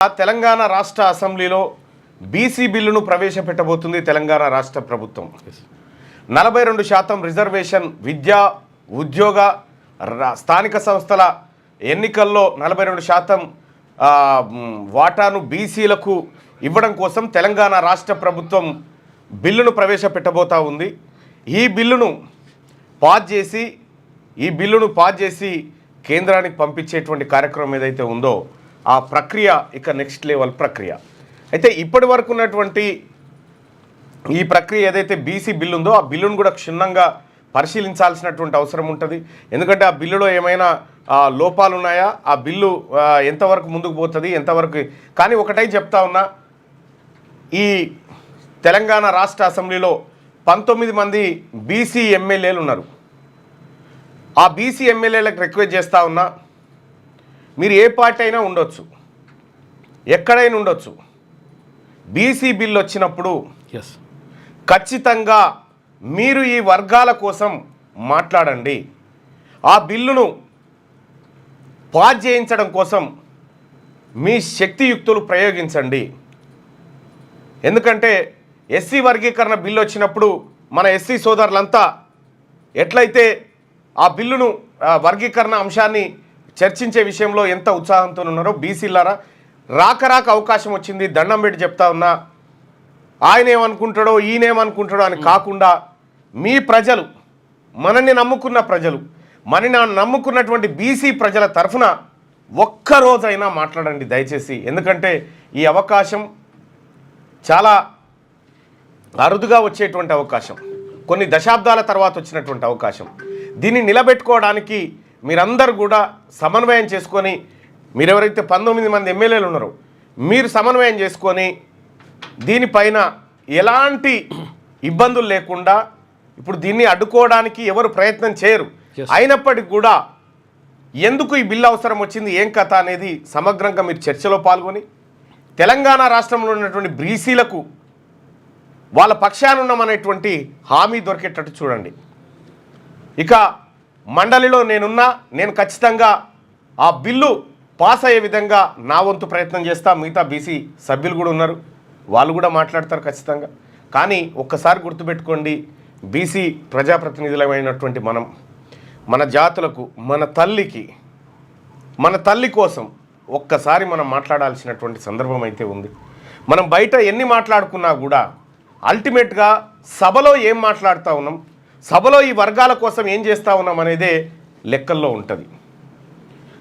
తెలంగాణ రాష్ట్ర అసెంబ్లీలో బీసీ బిల్లును ప్రవేశపెట్టబోతుంది తెలంగాణ రాష్ట్ర ప్రభుత్వం. 42% రిజర్వేషన్ విద్యా ఉద్యోగ స్థానిక సంస్థల ఎన్నికల్లో 42% వాటాను బీసీలకు ఇవ్వడం కోసం తెలంగాణ రాష్ట్ర ప్రభుత్వం బిల్లును ప్రవేశపెట్టబోతా ఉంది. ఈ బిల్లును పాస్ చేసి కేంద్రానికి పంపించేటువంటి కార్యక్రమం ఏదైతే ఉందో ఆ ప్రక్రియ ఇక నెక్స్ట్ లెవెల్ ప్రక్రియ. అయితే ఇప్పటి వరకు ఉన్నటువంటి ఈ ప్రక్రియ ఏదైతే బీసీ బిల్లు ఉందో ఆ బిల్లును కూడా క్షుణ్ణంగా పరిశీలించాల్సినటువంటి అవసరం ఉంటుంది. ఎందుకంటే ఆ బిల్లులో ఏమైనా లోపాలు ఉన్నాయా, ఆ బిల్లు ఎంతవరకు ముందుకు పోతుంది, ఎంతవరకు. కానీ ఒకటై చెప్తా ఉన్నా, ఈ తెలంగాణ రాష్ట్ర అసెంబ్లీలో 19 మంది బీసీ ఎమ్మెల్యేలు ఉన్నారు. ఆ బీసీ ఎమ్మెల్యేలకు రిక్వెస్ట్ చేస్తూ ఉన్నా, మీరు ఏ పార్టీ అయినా ఉండొచ్చు, ఎక్కడైనా ఉండొచ్చు, బీసీ బిల్లు వచ్చినప్పుడు ఖచ్చితంగా మీరు ఈ వర్గాల కోసం మాట్లాడండి. ఆ బిల్లును పాస్ చేయించడం కోసం మీ శక్తియుక్తులు ప్రయోగించండి. ఎందుకంటే ఎస్సీ వర్గీకరణ బిల్లు వచ్చినప్పుడు మన ఎస్సీ సోదరులంతా ఎట్లయితే ఆ బిల్లును వర్గీకరణ అంశాన్ని చర్చించే విషయంలో ఎంత ఉత్సాహంతో ఉన్నారో, బీసీలారా రాక అవకాశం వచ్చింది, దండం పెట్టి చెప్తా ఉన్నా, ఆయన ఏమనుకుంటాడో ఈయనేమనుకుంటాడో అని కాకుండా మీ ప్రజలు, మనల్ని నమ్ముకున్న ప్రజలు, మనని నమ్ముకున్నటువంటి బీసీ ప్రజల తరఫున ఒక్కరోజైనా మాట్లాడండి దయచేసి. ఎందుకంటే ఈ అవకాశం చాలా అరుదుగా వచ్చేటువంటి అవకాశం, కొన్ని దశాబ్దాల తర్వాత వచ్చినటువంటి అవకాశం. దీన్ని నిలబెట్టుకోవడానికి మీరందరూ కూడా సమన్వయం చేసుకొని, మీరెవరైతే 19 మంది ఎమ్మెల్యేలు ఉన్నారో మీరు సమన్వయం చేసుకొని దీనిపైన ఎలాంటి ఇబ్బందులు లేకుండా, ఇప్పుడు దీన్ని అడ్డుకోవడానికి ఎవరు ప్రయత్నం చేయరు, అయినప్పటికీ కూడా ఎందుకు ఈ బిల్లు అవసరం వచ్చింది, ఏం కథ అనేది సమగ్రంగా మీరు చర్చలో పాల్గొని తెలంగాణ రాష్ట్రంలో ఉన్నటువంటి బీసీలకు వాళ్ళ పక్షాన ఉన్నామనేటువంటి హామీ దొరికేటట్టు చూడండి. ఇక మండలిలో నేను ఖచ్చితంగా ఆ బిల్లు పాస్ అయ్యే విధంగా నా వంతు ప్రయత్నం చేస్తా. మిగతా బీసీ సభ్యులు కూడా ఉన్నారు, వాళ్ళు కూడా మాట్లాడతారు ఖచ్చితంగా. కానీ ఒక్కసారి గుర్తుపెట్టుకోండి, బీసీ ప్రజాప్రతినిధులమైనటువంటి మన జాతులకు, మన తల్లి కోసం ఒక్కసారి మనం మాట్లాడాల్సినటువంటి సందర్భం అయితే ఉంది. మనం బయట ఎన్ని మాట్లాడుకున్నా కూడా అల్టిమేట్గా సభలో ఏం మాట్లాడుతూ ఉన్నాం, సభలో ఈ వర్గాల కోసం ఏం చేస్తూ ఉన్నాం అనేదే లెక్కల్లో ఉంటుంది.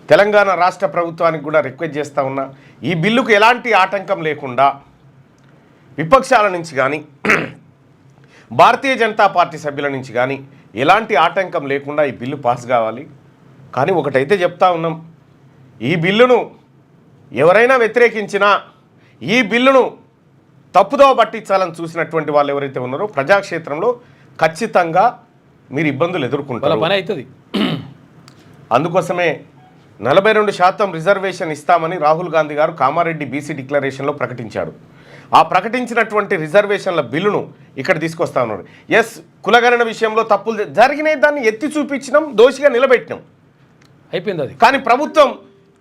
తెలంగాణ రాష్ట్ర ప్రభుత్వానికి కూడా రిక్వెస్ట్ చేస్తూ ఉన్నా, ఈ బిల్లుకు ఎలాంటి ఆటంకం లేకుండా విపక్షాల నుంచి కానీ భారతీయ జనతా పార్టీ సభ్యుల నుంచి కానీ ఎలాంటి ఆటంకం లేకుండా ఈ బిల్లు పాస్ కావాలి. కానీ ఒకటైతే చెప్తా ఉన్నాం, ఈ బిల్లును ఎవరైనా వ్యతిరేకించినా, ఈ బిల్లును తప్పుదోవ పట్టించాలని చూసినటువంటి వాళ్ళు ఎవరైతే ఉన్నారో ప్రజాక్షేత్రంలో ఖచ్చితంగా మీరు ఇబ్బందులు ఎదుర్కొంటారు. పని అవుతుంది. అందుకోసమే 42% రిజర్వేషన్ ఇస్తామని రాహుల్ గాంధీ గారు కామారెడ్డి బీసీ డిక్లరేషన్లో ప్రకటించాడు. ఆ ప్రకటించినటువంటి రిజర్వేషన్ల బిల్లును ఇక్కడ తీసుకొస్తా ఉన్నారు. ఎస్, కులగణన విషయంలో తప్పులు జరిగినాయి, దాన్ని ఎత్తి చూపించినాం, దోషిగా నిలబెట్టినాం, అయిపోయింది అది. కానీ ప్రభుత్వం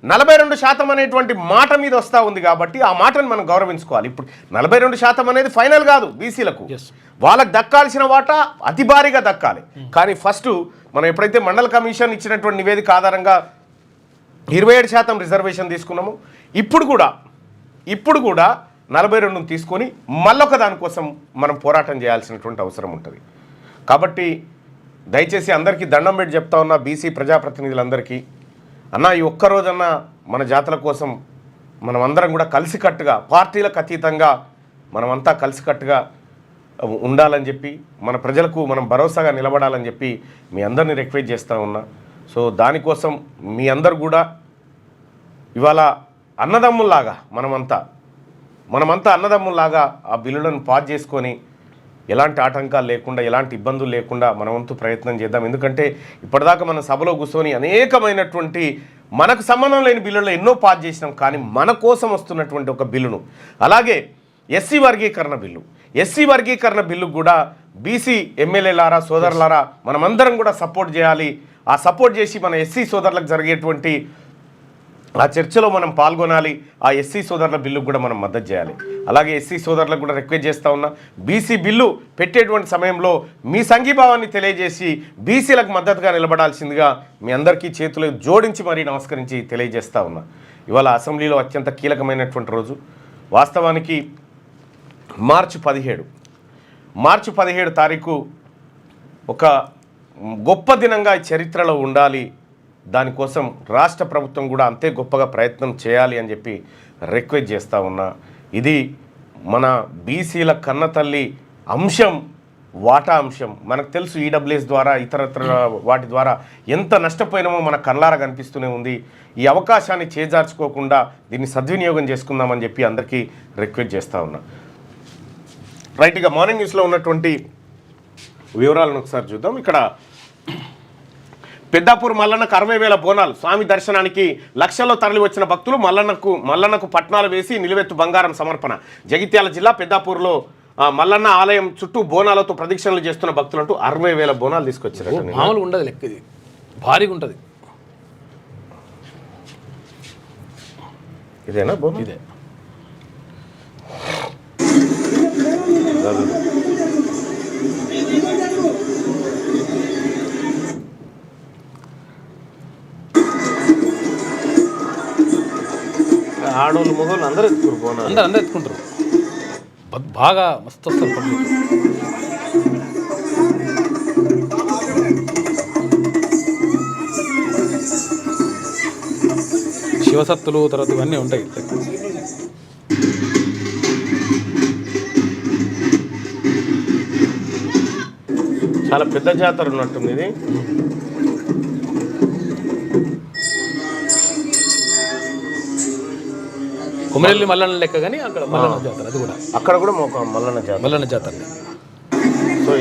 42% అనేటువంటి మాట మీద వస్తూ ఉంది కాబట్టి ఆ మాటను మనం గౌరవించుకోవాలి. ఇప్పుడు 42% అనేది ఫైనల్ కాదు, బీసీలకు వాళ్ళకు దక్కాల్సిన వాటా అతి భారీగా దక్కాలి. కానీ ఫస్ట్ మనం ఎప్పుడైతే మండల కమిషన్ ఇచ్చినటువంటి నివేదిక ఆధారంగా 27% రిజర్వేషన్ తీసుకున్నాము, ఇప్పుడు కూడా 42 తీసుకొని మళ్ళొక దానికోసం మనం పోరాటం చేయాల్సినటువంటి అవసరం ఉంటుంది. కాబట్టి దయచేసి అందరికీ దండం పెట్టి చెప్తా ఉన్నా, బీసీ ప్రజాప్రతినిధులందరికీ, అన్న ఈ ఒక్కరోజన్నా మన జాతుల కోసం మనం అందరం కూడా కలిసికట్టుగా, పార్టీలకు అతీతంగా మనమంతా కలిసికట్టుగా ఉండాలని చెప్పి, మన ప్రజలకు మనం భరోసాగా నిలబడాలని చెప్పి మీ అందరినీ రిక్వెస్ట్ చేస్తూ ఉన్నా. సో దానికోసం మీ అందరు కూడా ఇవాళ అన్నదమ్ముల్లాగా మనమంతా అన్నదమ్ముల్లాగా ఆ బిల్లులను పాస్ చేసుకొని ఎలాంటి ఆటంకాలు లేకుండా, ఎలాంటి ఇబ్బందులు లేకుండా మన వంతు ప్రయత్నం చేద్దాం. ఎందుకంటే ఇప్పటిదాకా మన సభలో కూర్చొని అనేకమైనటువంటి మనకు సంబంధం లేని బిల్లుల్లో ఎన్నో పాస్ చేసినాం. కానీ మన కోసం వస్తున్నటువంటి ఒక బిల్లును, అలాగే ఎస్సీ వర్గీకరణ బిల్లు కూడా బీసీ ఎమ్మెల్యేలారా, సోదరులారా, మనమందరం కూడా సపోర్ట్ చేయాలి. ఆ సపోర్ట్ చేసి మన ఎస్సీ సోదరులకు జరిగేటువంటి ఆ చర్చలో మనం పాల్గొనాలి. ఆ ఎస్సీ సోదరుల బిల్లుకు కూడా మనం మద్దతు చేయాలి. అలాగే ఎస్సీ సోదరులకు కూడా రిక్వెస్ట్ చేస్తూ ఉన్నా, బీసీ బిల్లు పెట్టేటువంటి సమయంలో మీ సంఘీభావాన్ని తెలియజేసి బీసీలకు మద్దతుగా నిలబడాల్సిందిగా మీ అందరికీ చేతులు జోడించి మరీ నమస్కరించి తెలియజేస్తూ ఉన్నా. ఇవాళ అసెంబ్లీలో అత్యంత కీలకమైనటువంటి రోజు. వాస్తవానికి మార్చి 17 తారీఖు ఒక గొప్ప దినంగా చరిత్రలో ఉండాలి. దానికోసం రాష్ట్ర ప్రభుత్వం కూడా అంతే గొప్పగా ప్రయత్నం చేయాలి అని చెప్పి రిక్వెస్ట్ చేస్తూ ఉన్నా. ఇది మన బీసీల కన్నతల్లి అంశం, వాటా అంశం. మనకు తెలుసు ఈడబ్ల్యూఎస్ ద్వారా ఇతరత్ర వాటి ద్వారా ఎంత నష్టపోయినామో మన కళ్ళారా కనిపిస్తూనే ఉంది. ఈ అవకాశాన్ని చేజార్చుకోకుండా దీన్ని సద్వినియోగం చేసుకుందామని చెప్పి అందరికీ రిక్వెస్ట్ చేస్తూ ఉన్నా. రైట్, ఇక మార్నింగ్ న్యూస్లో ఉన్నటువంటి వివరాలను ఒకసారి చూద్దాం. ఇక్కడ పెద్దాపూర్ మల్లన్నకు 60,000 బోనాలు. స్వామి దర్శనానికి లక్షల్లో తరలి వచ్చిన భక్తులు మల్లన్నకు పట్నాలు వేసి నిలువెత్తు బంగారం సమర్పణ. జగిత్యాల జిల్లా పెద్దాపూర్లో మల్లన్న ఆలయం చుట్టూ బోనాలతో ప్రదక్షిణలు చేస్తున్న భక్తులంటూ 60,000 బోనాలు తీసుకొచ్చారు. మామూలుగా ఉండదు, లెక్క ఇది భారీగా ఉంటుంది. ఇదేనా బోనం? ఇదే. ఆడోళ్ళు మొగోళ్ళు అందరూ ఎత్తుకురు బోనాలు, అందరూ ఎత్తుకుంటారు. బాగా మస్తు వస్తారు పబ్లిక్. శివసత్తులు తర్వాత ఇవన్నీ ఉంటాయి. చాలా పెద్ద జాతర ఉన్నట్టుంది ఇది. కొమరెల్లి మల్లన్న లెక్క కానీ అక్కడ మల్లన్న జాతర, అది కూడా అక్కడ కూడా మల్లన్న జాతర. సో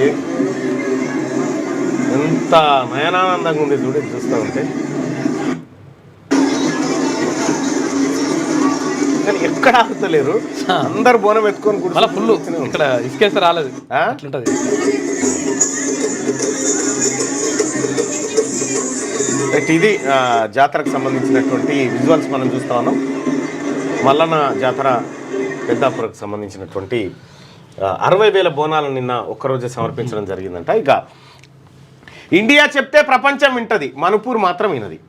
ఎంత నయనానందంగా ఉండేది చూడే, చూస్తూ ఉంటే. కానీ ఎక్కడ ఆగుతలేరు, అందరు బోనం ఎత్తుకొని కూడా మళ్ళీ ఫుల్. ఇక్కడ ఇసుకేస్తే రాలేదు, అట్లుంటుంది. ఇది జాతరకు సంబంధించినటువంటి విజువల్స్ మనం చూస్తూ ఉన్నాం. మల్లన్న జాతర పెద్దాపురకు సంబంధించినటువంటి 60,000 బోనాలను నిన్న ఒక్కరోజే సమర్పించడం జరిగిందంట. ఇక ఇండియా చెప్తే ప్రపంచం వింటది, మణిపూర్ మాత్రం వినది.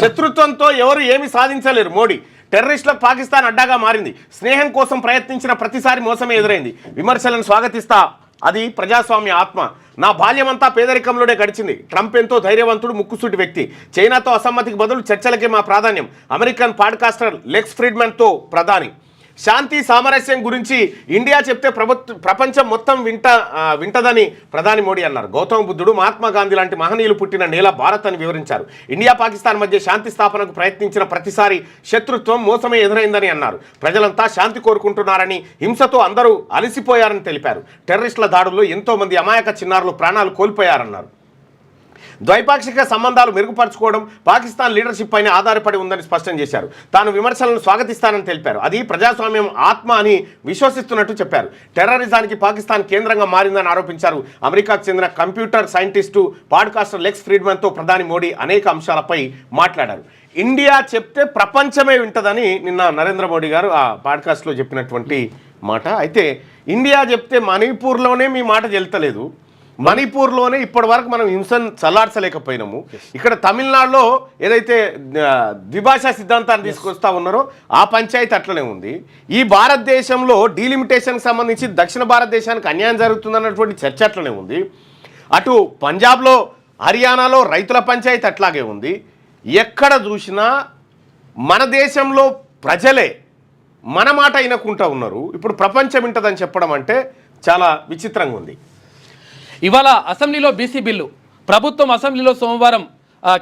శత్రుత్వంతో ఎవరు ఏమి సాధించలేరు మోడీ. టెర్రరిస్టులకు పాకిస్తాన్ అడ్డాగా మారింది. స్నేహం కోసం ప్రయత్నించిన ప్రతిసారి మోసమే ఎదురైంది. విమర్శలను స్వాగతిస్తా, అది ప్రజాస్వామ్య ఆత్మ. నా బాల్యమంతా పేదరికంలోనే గడిచింది. ట్రంప్ ఎంతో ధైర్యవంతుడు, ముక్కుసూటి వ్యక్తి. చైనాతో అసమ్మతికి బదులు చర్చలకే మా ప్రాధాన్యం. అమెరికన్ పాడ్కాస్టర్ లెక్స్ ఫ్రీడ్మన్తో ప్రధాని. శాంతి సామరస్యం గురించి ఇండియా చెప్తే ప్రపంచం మొత్తం వింటదని ప్రధాని మోడీ అన్నారు. గౌతమ బుద్ధుడు, మహాత్మా గాంధీ లాంటి మహనీయులు పుట్టిన నేల భారత్ అని వివరించారు. ఇండియా పాకిస్తాన్ మధ్య శాంతి స్థాపనకు ప్రయత్నించిన ప్రతిసారి శత్రుత్వం, మోసమే ఎదురైందని అన్నారు. ప్రజలంతా శాంతి కోరుకుంటున్నారని, హింసతో అందరూ అలసిపోయారని తెలిపారు. టెర్రరిస్టుల దాడుల్లో ఎంతో మంది అమాయక చిన్నారులు ప్రాణాలు కోల్పోయారన్నారు. ద్వైపాక్షిక సంబంధాలు మెరుగుపరచుకోవడం పాకిస్తాన్ లీడర్షిప్ పైన ఆధారపడి ఉందని స్పష్టం చేశారు. తాను విమర్శలను స్వాగతిస్తానని తెలిపారు. అది ప్రజాస్వామ్యం ఆత్మ అని విశ్వసిస్తున్నట్టు చెప్పారు. టెర్రరిజానికి పాకిస్తాన్ కేంద్రంగా మారిందని ఆరోపించారు. అమెరికాకు చెందిన కంప్యూటర్ సైంటిస్టు, పాడ్కాస్టర్ లెక్స్ ఫ్రీడ్మన్తో ప్రధాని మోడీ అనేక అంశాలపై మాట్లాడారు. ఇండియా చెప్తే ప్రపంచమే వింటదని నిన్న నరేంద్ర మోడీ గారు ఆ పాడ్కాస్ట్లో చెప్పినటువంటి మాట. అయితే ఇండియా చెప్తే మణిపూర్లోనే మీ మాట చెల్తలేదు. మణిపూర్లోనే ఇప్పటి వరకు మనం హింసను చల్లార్చలేకపోయినాము. ఇక్కడ తమిళనాడులో ఏదైతే ద్విభాషా సిద్ధాంతాన్ని తీసుకొస్తా ఉన్నారో ఆ పంచాయతీ అట్లనే ఉంది. ఈ భారతదేశంలో డీలిమిటేషన్కి సంబంధించి దక్షిణ భారతదేశానికి అన్యాయం జరుగుతుందన్నటువంటి చర్చ అట్లనే ఉంది. అటు పంజాబ్లో, హర్యానాలో రైతుల పంచాయతీ అట్లాగే ఉంది. ఎక్కడ చూసినా మన దేశంలో ప్రజలే మన మాట వినకుంటా ఉన్నారు. ఇప్పుడు ప్రపంచం వింటదని చెప్పడం అంటే చాలా విచిత్రంగా ఉంది. ఇవాళ అసెంబ్లీలో బీసీ బిల్లు, ప్రభుత్వం అసెంబ్లీలో సోమవారం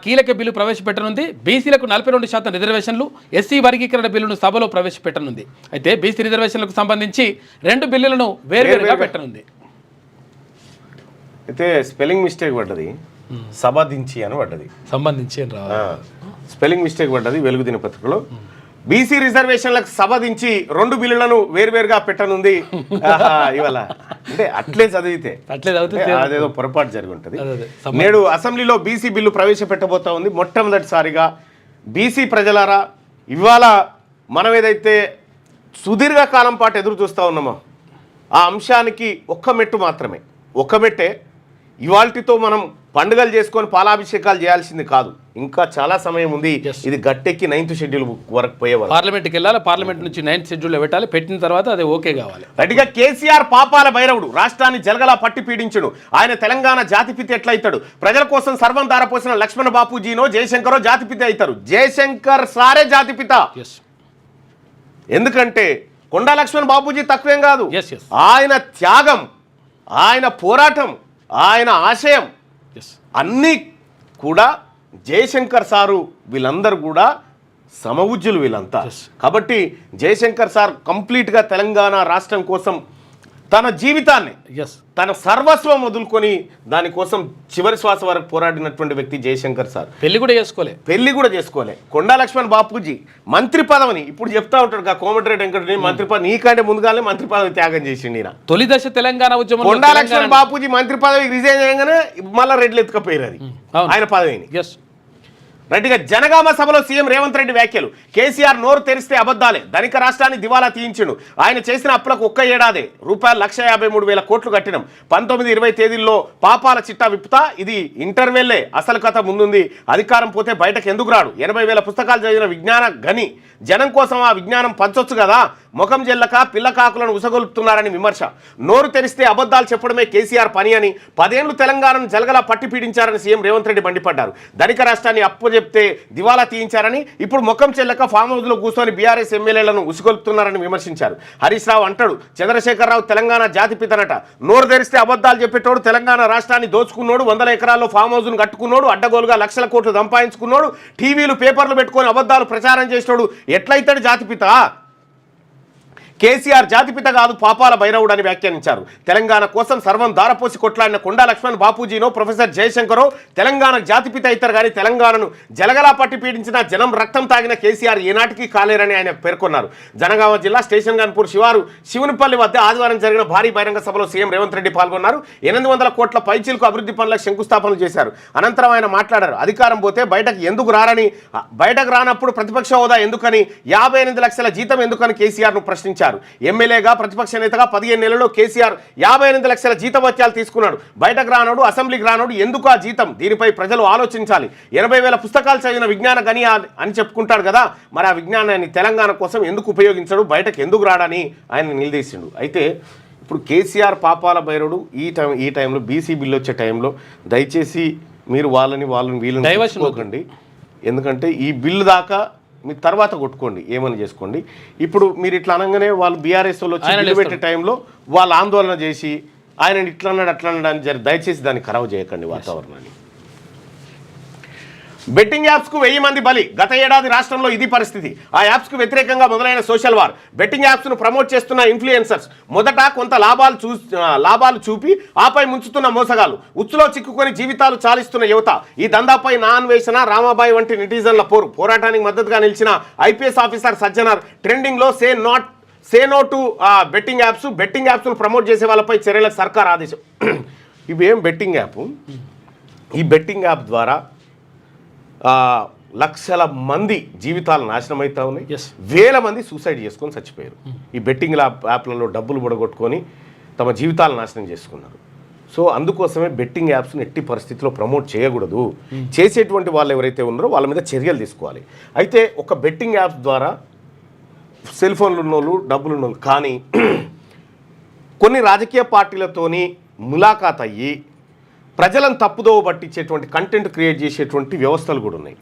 కీలక బిల్లు ప్రవేశపెట్టనుంది. బీసీలకు 42% రిజర్వేషన్లు, ఎస్సీ వర్గీకరణ బిల్లును సభలో ప్రవేశపెట్టనుంది. అయితే బీసీ రిజర్వేషన్లకు సంబంధించి 2 బిల్లులను వేరువేరుగా పెట్టనుంది. అయితే స్పెల్లింగ్ మిస్టేక్ పడ్డది, సంబంధించి అని పడ్డది. సంబంధించి స్పెల్లింగ్ మిస్టేక్ పడ్డది వెలుగు దినపత్రికలో. బీసీ రిజర్వేషన్లకు సంబంధించి 2 బిల్లులను వేరువేరుగా పెట్టనుంది ఇవాళ. అంటే అట్లే చదివితే అదేదో పొరపాటు జరిగి ఉంటుంది. నేడు అసెంబ్లీలో బీసీ బిల్లు ప్రవేశపెట్టబోతా ఉంది. మొట్టమొదటిసారిగా బీసీ ప్రజలారా, ఇవాళ మనం ఏదైతే సుదీర్ఘకాలం పాటు ఎదురు చూస్తూ ఉన్నామో ఆ అంశానికి ఒక్క మెట్టు మాత్రమే, ఒక్క మెట్టే. ఇవాల్టితో మనం పండుగలు చేసుకొని పాలాభిషేకాలు చేయాల్సింది కాదు, ఇంకా చాలా సమయం ఉంది. ఇది గట్టెక్కి 9th షెడ్యూల్ వరకు పోయేవారు. పార్లమెంట్కి వెళ్ళాలి, పార్లమెంట్ నుంచి 9th షెడ్యూల్లో పెట్టాలి, పెట్టిన తర్వాత అది ఓకే కావాలి. రెడ్డిగా కేసీఆర్ పాపాల భైరవుడు, రాష్ట్రాన్ని జలగలా పట్టి పీడించుడు. ఆయన తెలంగాణ జాతిపిత ఎట్లయితాడు? ప్రజల కోసం సర్వం దారపోసిన లక్ష్మణ బాపూజీనో జయశంకరో జాతిపిత అవుతారు. జయశంకర్ సారే జాతిపిత. ఎందుకంటే కొండా లక్ష్మణ్ బాపూజీ తక్కువేం కాదు. ఆయన త్యాగం, ఆయన పోరాటం, ఆయన ఆశయం అన్నీ కూడా జయశంకర్ సారు వీళ్ళందరూ కూడా సమవుజ్జులు వీళ్ళంతా. కాబట్టి జయశంకర్ సార్ కంప్లీట్గా తెలంగాణ రాష్ట్రం కోసం తన జీవితాన్ని, తన సర్వస్వం వదులుకొని దానికోసం చివరి శ్వాస వరకు పోరాడినటువంటి వ్యక్తి జయశంకర్ సార్. పెళ్లి కూడా చేసుకోలే. కొండా లక్ష్మణ్ బాపూజీ మంత్రి పదవిని ఇప్పుడు చెప్తా ఉంటాడు కోమటిరెడ్డి వెంకటరెడ్డి, మంత్రి పదవి నీకంటే ముందుగానే మంత్రి పదవి త్యాగం చేసిండు ఈయన. తొలి దశ తెలంగాణ ఉద్యమం కొండా లక్ష్మణ్ బాపూజీ మంత్రి పదవి రిజైన్ చేయగానే మళ్ళా రెడ్లు ఎత్తుకపోయారు అది ఆయన పదవిని. రైట్గా జనగామ సభలో సీఎం రేవంత్ రెడ్డి వ్యాఖ్యలు. కేసీఆర్ నోరు తెరిస్తే అబద్ధాలే, ధనిక రాష్ట్రాన్ని దివాలా తీయించిండు. ఆయన చేసిన అప్పులకు ఒక్క ఏడాదే రూపాయలు 1,53,000 కోట్లు కట్టినాం. 19-20 తేదీల్లో పాపాల చిట్టా విప్పుతా. ఇది ఇంటర్వెల్లే, అసలు కథ ముందుంది. అధికారం పోతే బయటకు ఎందుకు రాడు? 80,000 పుస్తకాలు చదివిన విజ్ఞాన గని, జనం కోసం ఆ విజ్ఞానం పంచొచ్చు కదా. ముఖం జల్లక పిల్లకాకులను ఉసగొలుపుతున్నారని విమర్శ. నోరు తెరిస్తే అబద్ధాలు చెప్పడమే కేసీఆర్ పని అని 10 ఏళ్లు తెలంగాణను జలగలా పట్టి పీడించారని సీఎం రేవంత్ రెడ్డి మండిపడ్డారు. ధనిక రాష్ట్రాన్ని అప్పు చెప్తే దివాలా తీయించారని, ఇప్పుడు ముఖం చెల్లక ఫామ్ హౌస్లో కూర్చొని బీఆర్ఎస్ ఎమ్మెల్యేలను ఉసుగొలుపుతున్నారని విమర్శించారు. హరీష్ రావు అంటాడు చంద్రశేఖరరావు తెలంగాణ జాతిపితనట. నోరు తెరిస్తే అబద్ధాలు చెప్పేటోడు, తెలంగాణ రాష్ట్రాన్ని దోచుకున్నోడు, 100 ఎకరాల్లో ఫామ్ హౌస్ను కట్టుకున్నోడు, అడ్డగోలుగా లక్షల కోట్లు సంపాదించుకున్నోడు, టీవీలు పేపర్లు పెట్టుకొని అబద్ధాలు ప్రచారం చేసినోడు ఎట్లయితాడు జాతిపిత? కేసీఆర్ జాతిపిత కాదు, పాపాల భైరవుడు అని వ్యాఖ్యానించారు. తెలంగాణ కోసం సర్వం దారపోసి కొట్లాడిన కొండా లక్ష్మణ్ బాపూజీనో ప్రొఫెసర్ జయశంకరో తెలంగాణ జాతిపిత అవుతారు కానీ తెలంగాణను జలగలా పట్టి పీడించిన జనం రక్తం తాగిన కేసీఆర్ ఏనాటికి కాలేరని ఆయన పేర్కొన్నారు. జనగామ జిల్లా స్టేషన్ గన్పూర్ శివారు శివునిపల్లి వద్ద ఆదివారం జరిగిన భారీ బహిరంగ సభలో సీఎం రేవంత్ రెడ్డి పాల్గొన్నారు. 800 కోట్ల పైచీలకు అభివృద్ధి పనులకు శంకుస్థాపనలు చేశారు. అనంతరం ఆయన మాట్లాడారు. అధికారం పోతే బయటకు ఎందుకు రారని, బయటకు రానప్పుడు ప్రతిపక్ష హోదా ఎందుకని, 58 లక్షల జీతం ఎందుకని కేసీఆర్ను ప్రశ్నించారు. ఎమ్మెల్యేగా ప్రతిపక్ష నేతగా 15 నెలల్లో కేసీఆర్ 58 లక్షల జీతభత్యాలు తీసుకున్నాడు. బయటకు రానోడు, అసెంబ్లీకి రానోడు, ఎందుకు ఆ జీతం? దీనిపై ప్రజలు ఆలోచించాలి. 80,000 పుస్తకాలు చదివిన విజ్ఞాన గని అని చెప్పుకుంటాడు కదా, మరి ఆ విజ్ఞానాన్ని తెలంగాణ కోసం ఎందుకు ఉపయోగించడు? బయటకు ఎందుకు రాడని ఆయన నిలదీసిండు. అయితే ఇప్పుడు కేసీఆర్ పాపాల భైరవుడు ఈ టైంలో బీసీ బిల్లు వచ్చే టైంలో దయచేసి మీరు వాళ్ళని వీళ్ళని డైవర్షన్. ఎందుకంటే ఈ బిల్లు దాకా మీరు తర్వాత కొట్టుకోండి, ఏమని చేసుకోండి. ఇప్పుడు మీరు ఇట్లా అనగానే వాళ్ళు బీఆర్ఎస్ వాళ్ళు వచ్చి పెట్టే టైంలో వాళ్ళు ఆందోళన చేసి ఆయన ఇట్లా అన్నాడు అట్లా అన్నాడు అని దయచేసి దాన్ని ఖరాబ్ చేయకండి వాతావరణాన్ని. బెట్టింగ్ యాప్స్కు 1000 మంది బలి. గత ఏడాది రాష్ట్రంలో ఇది పరిస్థితి. ఆ యాప్స్కు వ్యతిరేకంగా మొదలైన సోషల్ వార్. బెట్టింగ్ యాప్స్ను ప్రమోట్ చేస్తున్న ఇన్ఫ్లుయెన్సర్స్ మొదట కొంత లాభాలు చూపి ఆపై ముంచుతున్న మోసగాలు, ఉచ్చులో చిక్కుకొని జీవితాలు చాలిస్తున్న యువత. ఈ దందాపై నాన్వేషణ రామాబాయి వంటి నెటిజన్ల పోరాటానికి మద్దతుగా నిలిచిన ఐపీఎస్ ఆఫీసర్ సజ్జనార్ ట్రెండింగ్లో సే నో టు బెట్టింగ్ యాప్స్ను ప్రమోట్ చేసే వాళ్ళపై చర్యలకు సర్కార్ ఆదేశం. ఇవేం బెట్టింగ్ యాప్? ఈ బెట్టింగ్ యాప్ ద్వారా లక్షల మంది జీవితాలు నాశనం అవుతా ఉన్నాయి. 1000 మంది సూసైడ్ చేసుకొని చచ్చిపోయారు. ఈ బెట్టింగ్ యాప్లలో డబ్బులు బుడగొట్టుకొని తమ జీవితాలు నాశనం చేసుకున్నారు. సో అందుకోసమే బెట్టింగ్ యాప్స్ని ఎట్టి పరిస్థితిలో ప్రమోట్ చేయకూడదు. చేసేటువంటి వాళ్ళు ఎవరైతే ఉన్నారో వాళ్ళ మీద చర్యలు తీసుకోవాలి. అయితే ఒక బెట్టింగ్ యాప్స్ ద్వారా సెల్ ఫోన్లు ఉన్నోళ్ళు, డబ్బులు ఉన్నోళ్ళు, కానీ కొన్ని రాజకీయ పార్టీలతోని ములాఖాత్ అయ్యి ప్రజలను తప్పుదోవ పట్టించేటువంటి కంటెంట్ క్రియేట్ చేసేటువంటి వ్యవస్థలు కూడా ఉన్నాయి.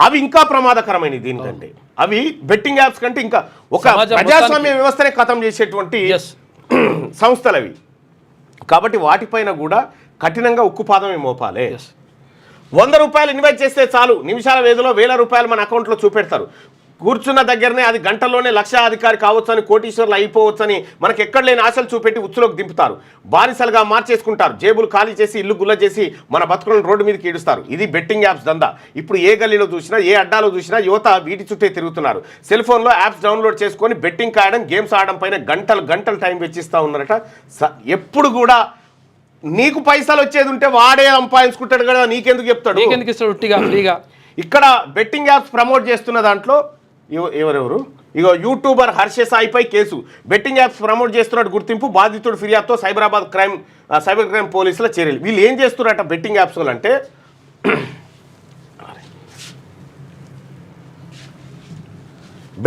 అవి ఇంకా ప్రమాదకరమైనవి దీనికంటే. అవి బెట్టింగ్ యాప్స్ కంటే ఇంకా ఒక ప్రజాస్వామ్య వ్యవస్థనే ఖతం చేసేటువంటి సంస్థలు అవి. కాబట్టి వాటిపైన కూడా కఠినంగా ఉక్కుపాదమే మోపాలే. 100 రూపాయలు ఇన్వెస్ట్ చేస్తే చాలు, నిమిషాల వ్యవధిలో 1000 రూపాయలు మన అకౌంట్లో చూపెడతారు. కూర్చున్న దగ్గరనే అది గంటల్లోనే లక్షాధికారి కావచ్చని, కోటీశ్వర్లు అయిపోవచ్చని మనకు ఎక్కడ లేని ఆశలు చూపెట్టి ఉచ్చులోకి దింపుతారు. బానిసలుగా మార్చేసుకుంటారు. జేబులు ఖాళీ చేసి ఇల్లు గుల్ల చేసి మన బతుకులను రోడ్డు మీదకి ఈడుస్తారు. ఇది బెట్టింగ్ యాప్స్ దందా. ఇప్పుడు ఏ గల్లీలో చూసినా, ఏ అడ్డాలో చూసినా యువత వీటి చుట్టే తిరుగుతున్నారు. సెల్ ఫోన్లో యాప్స్ డౌన్లోడ్ చేసుకొని బెట్టింగ్ ఆడడం, గేమ్స్ ఆడడం పైన గంటలు టైం వెచ్చిస్తూ ఉన్నారట. ఎప్పుడు కూడా నీకు పైసలు వచ్చేది ఉంటే వాడే సంపాదించుకుంటాడు కదా, నీకెందుకు చెప్తాడు? ఇస్తాడు ఫ్రీగా? ఇక్కడ బెట్టింగ్ యాప్స్ ప్రమోట్ చేస్తున్న దాంట్లో ఎవరెవరు ఇగో యూట్యూబర్ హర్ష సాయిపై కేసు, బెట్టింగ్ యాప్స్ ప్రమోట్ చేస్తున్నట్టు గుర్తింపు, బాధితుడు ఫిర్యాదుతో సైబర్ క్రైమ్ పోలీసుల చర్యలు. వీళ్ళు ఏం చేస్తున్నారట బెట్టింగ్ యాప్స్ అంటే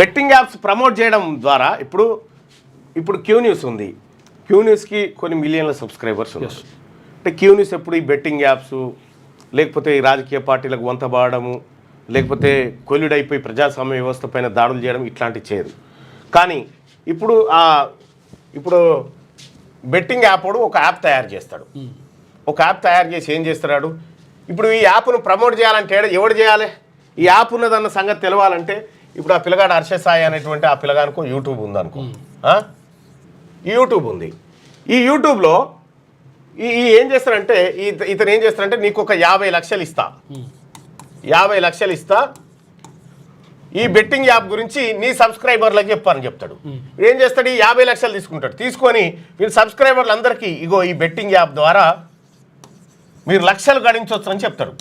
బెట్టింగ్ యాప్స్ ప్రమోట్ చేయడం ద్వారా ఇప్పుడు క్యూ న్యూస్ ఉంది, క్యూ న్యూస్కి కొన్ని మిలియన్ల సబ్స్క్రైబర్స్ ఉన్నారు. అంటే క్యూ న్యూస్ ఎప్పుడు ఈ బెట్టింగ్ యాప్స్ లేకపోతే ఈ రాజకీయ పార్టీలకు వంతబాడము లేకపోతే కొల్లుడైపోయి ప్రజాస్వామ్య వ్యవస్థ పైన దాడులు చేయడం ఇట్లాంటివి చేయదు. కానీ ఇప్పుడు బెట్టింగ్ యాప్ ఒక యాప్ తయారు చేస్తాడు, ఒక యాప్ తయారు చేసి ఏం చేస్తున్నాడు, ఇప్పుడు ఈ యాప్ను ప్రమోట్ చేయాలంటే ఎవడు చేయాలి, ఈ యాప్ ఉన్నదన్న సంగతి తెలవాలంటే ఇప్పుడు ఆ పిల్లగాడు హర్ష సాయి అనేటువంటి ఆ పిల్లగానికో యూట్యూబ్ ఉందనుకో, ఈ యూట్యూబ్ ఉంది, ఈ యూట్యూబ్లో ఏం చేస్తారంటే ఇతను ఏం చేస్తారంటే నీకు ఒక 50 లక్షలు ఇస్తా, 50 లక్షలు ఇస్తా, ఈ బెట్టింగ్ యాప్ గురించి నీ సబ్స్క్రైబర్లకు చెప్పని చెప్తాడు. ఏం చేస్తాడు, ఈ 50 లక్షలు తీసుకుంటాడు, తీసుకొని వీళ్ళ సబ్స్క్రైబర్లందరికీ ఇగో ఈ బెట్టింగ్ యాప్ ద్వారా మీరు లక్షలు గడించవచ్చు అని చెప్తాడు.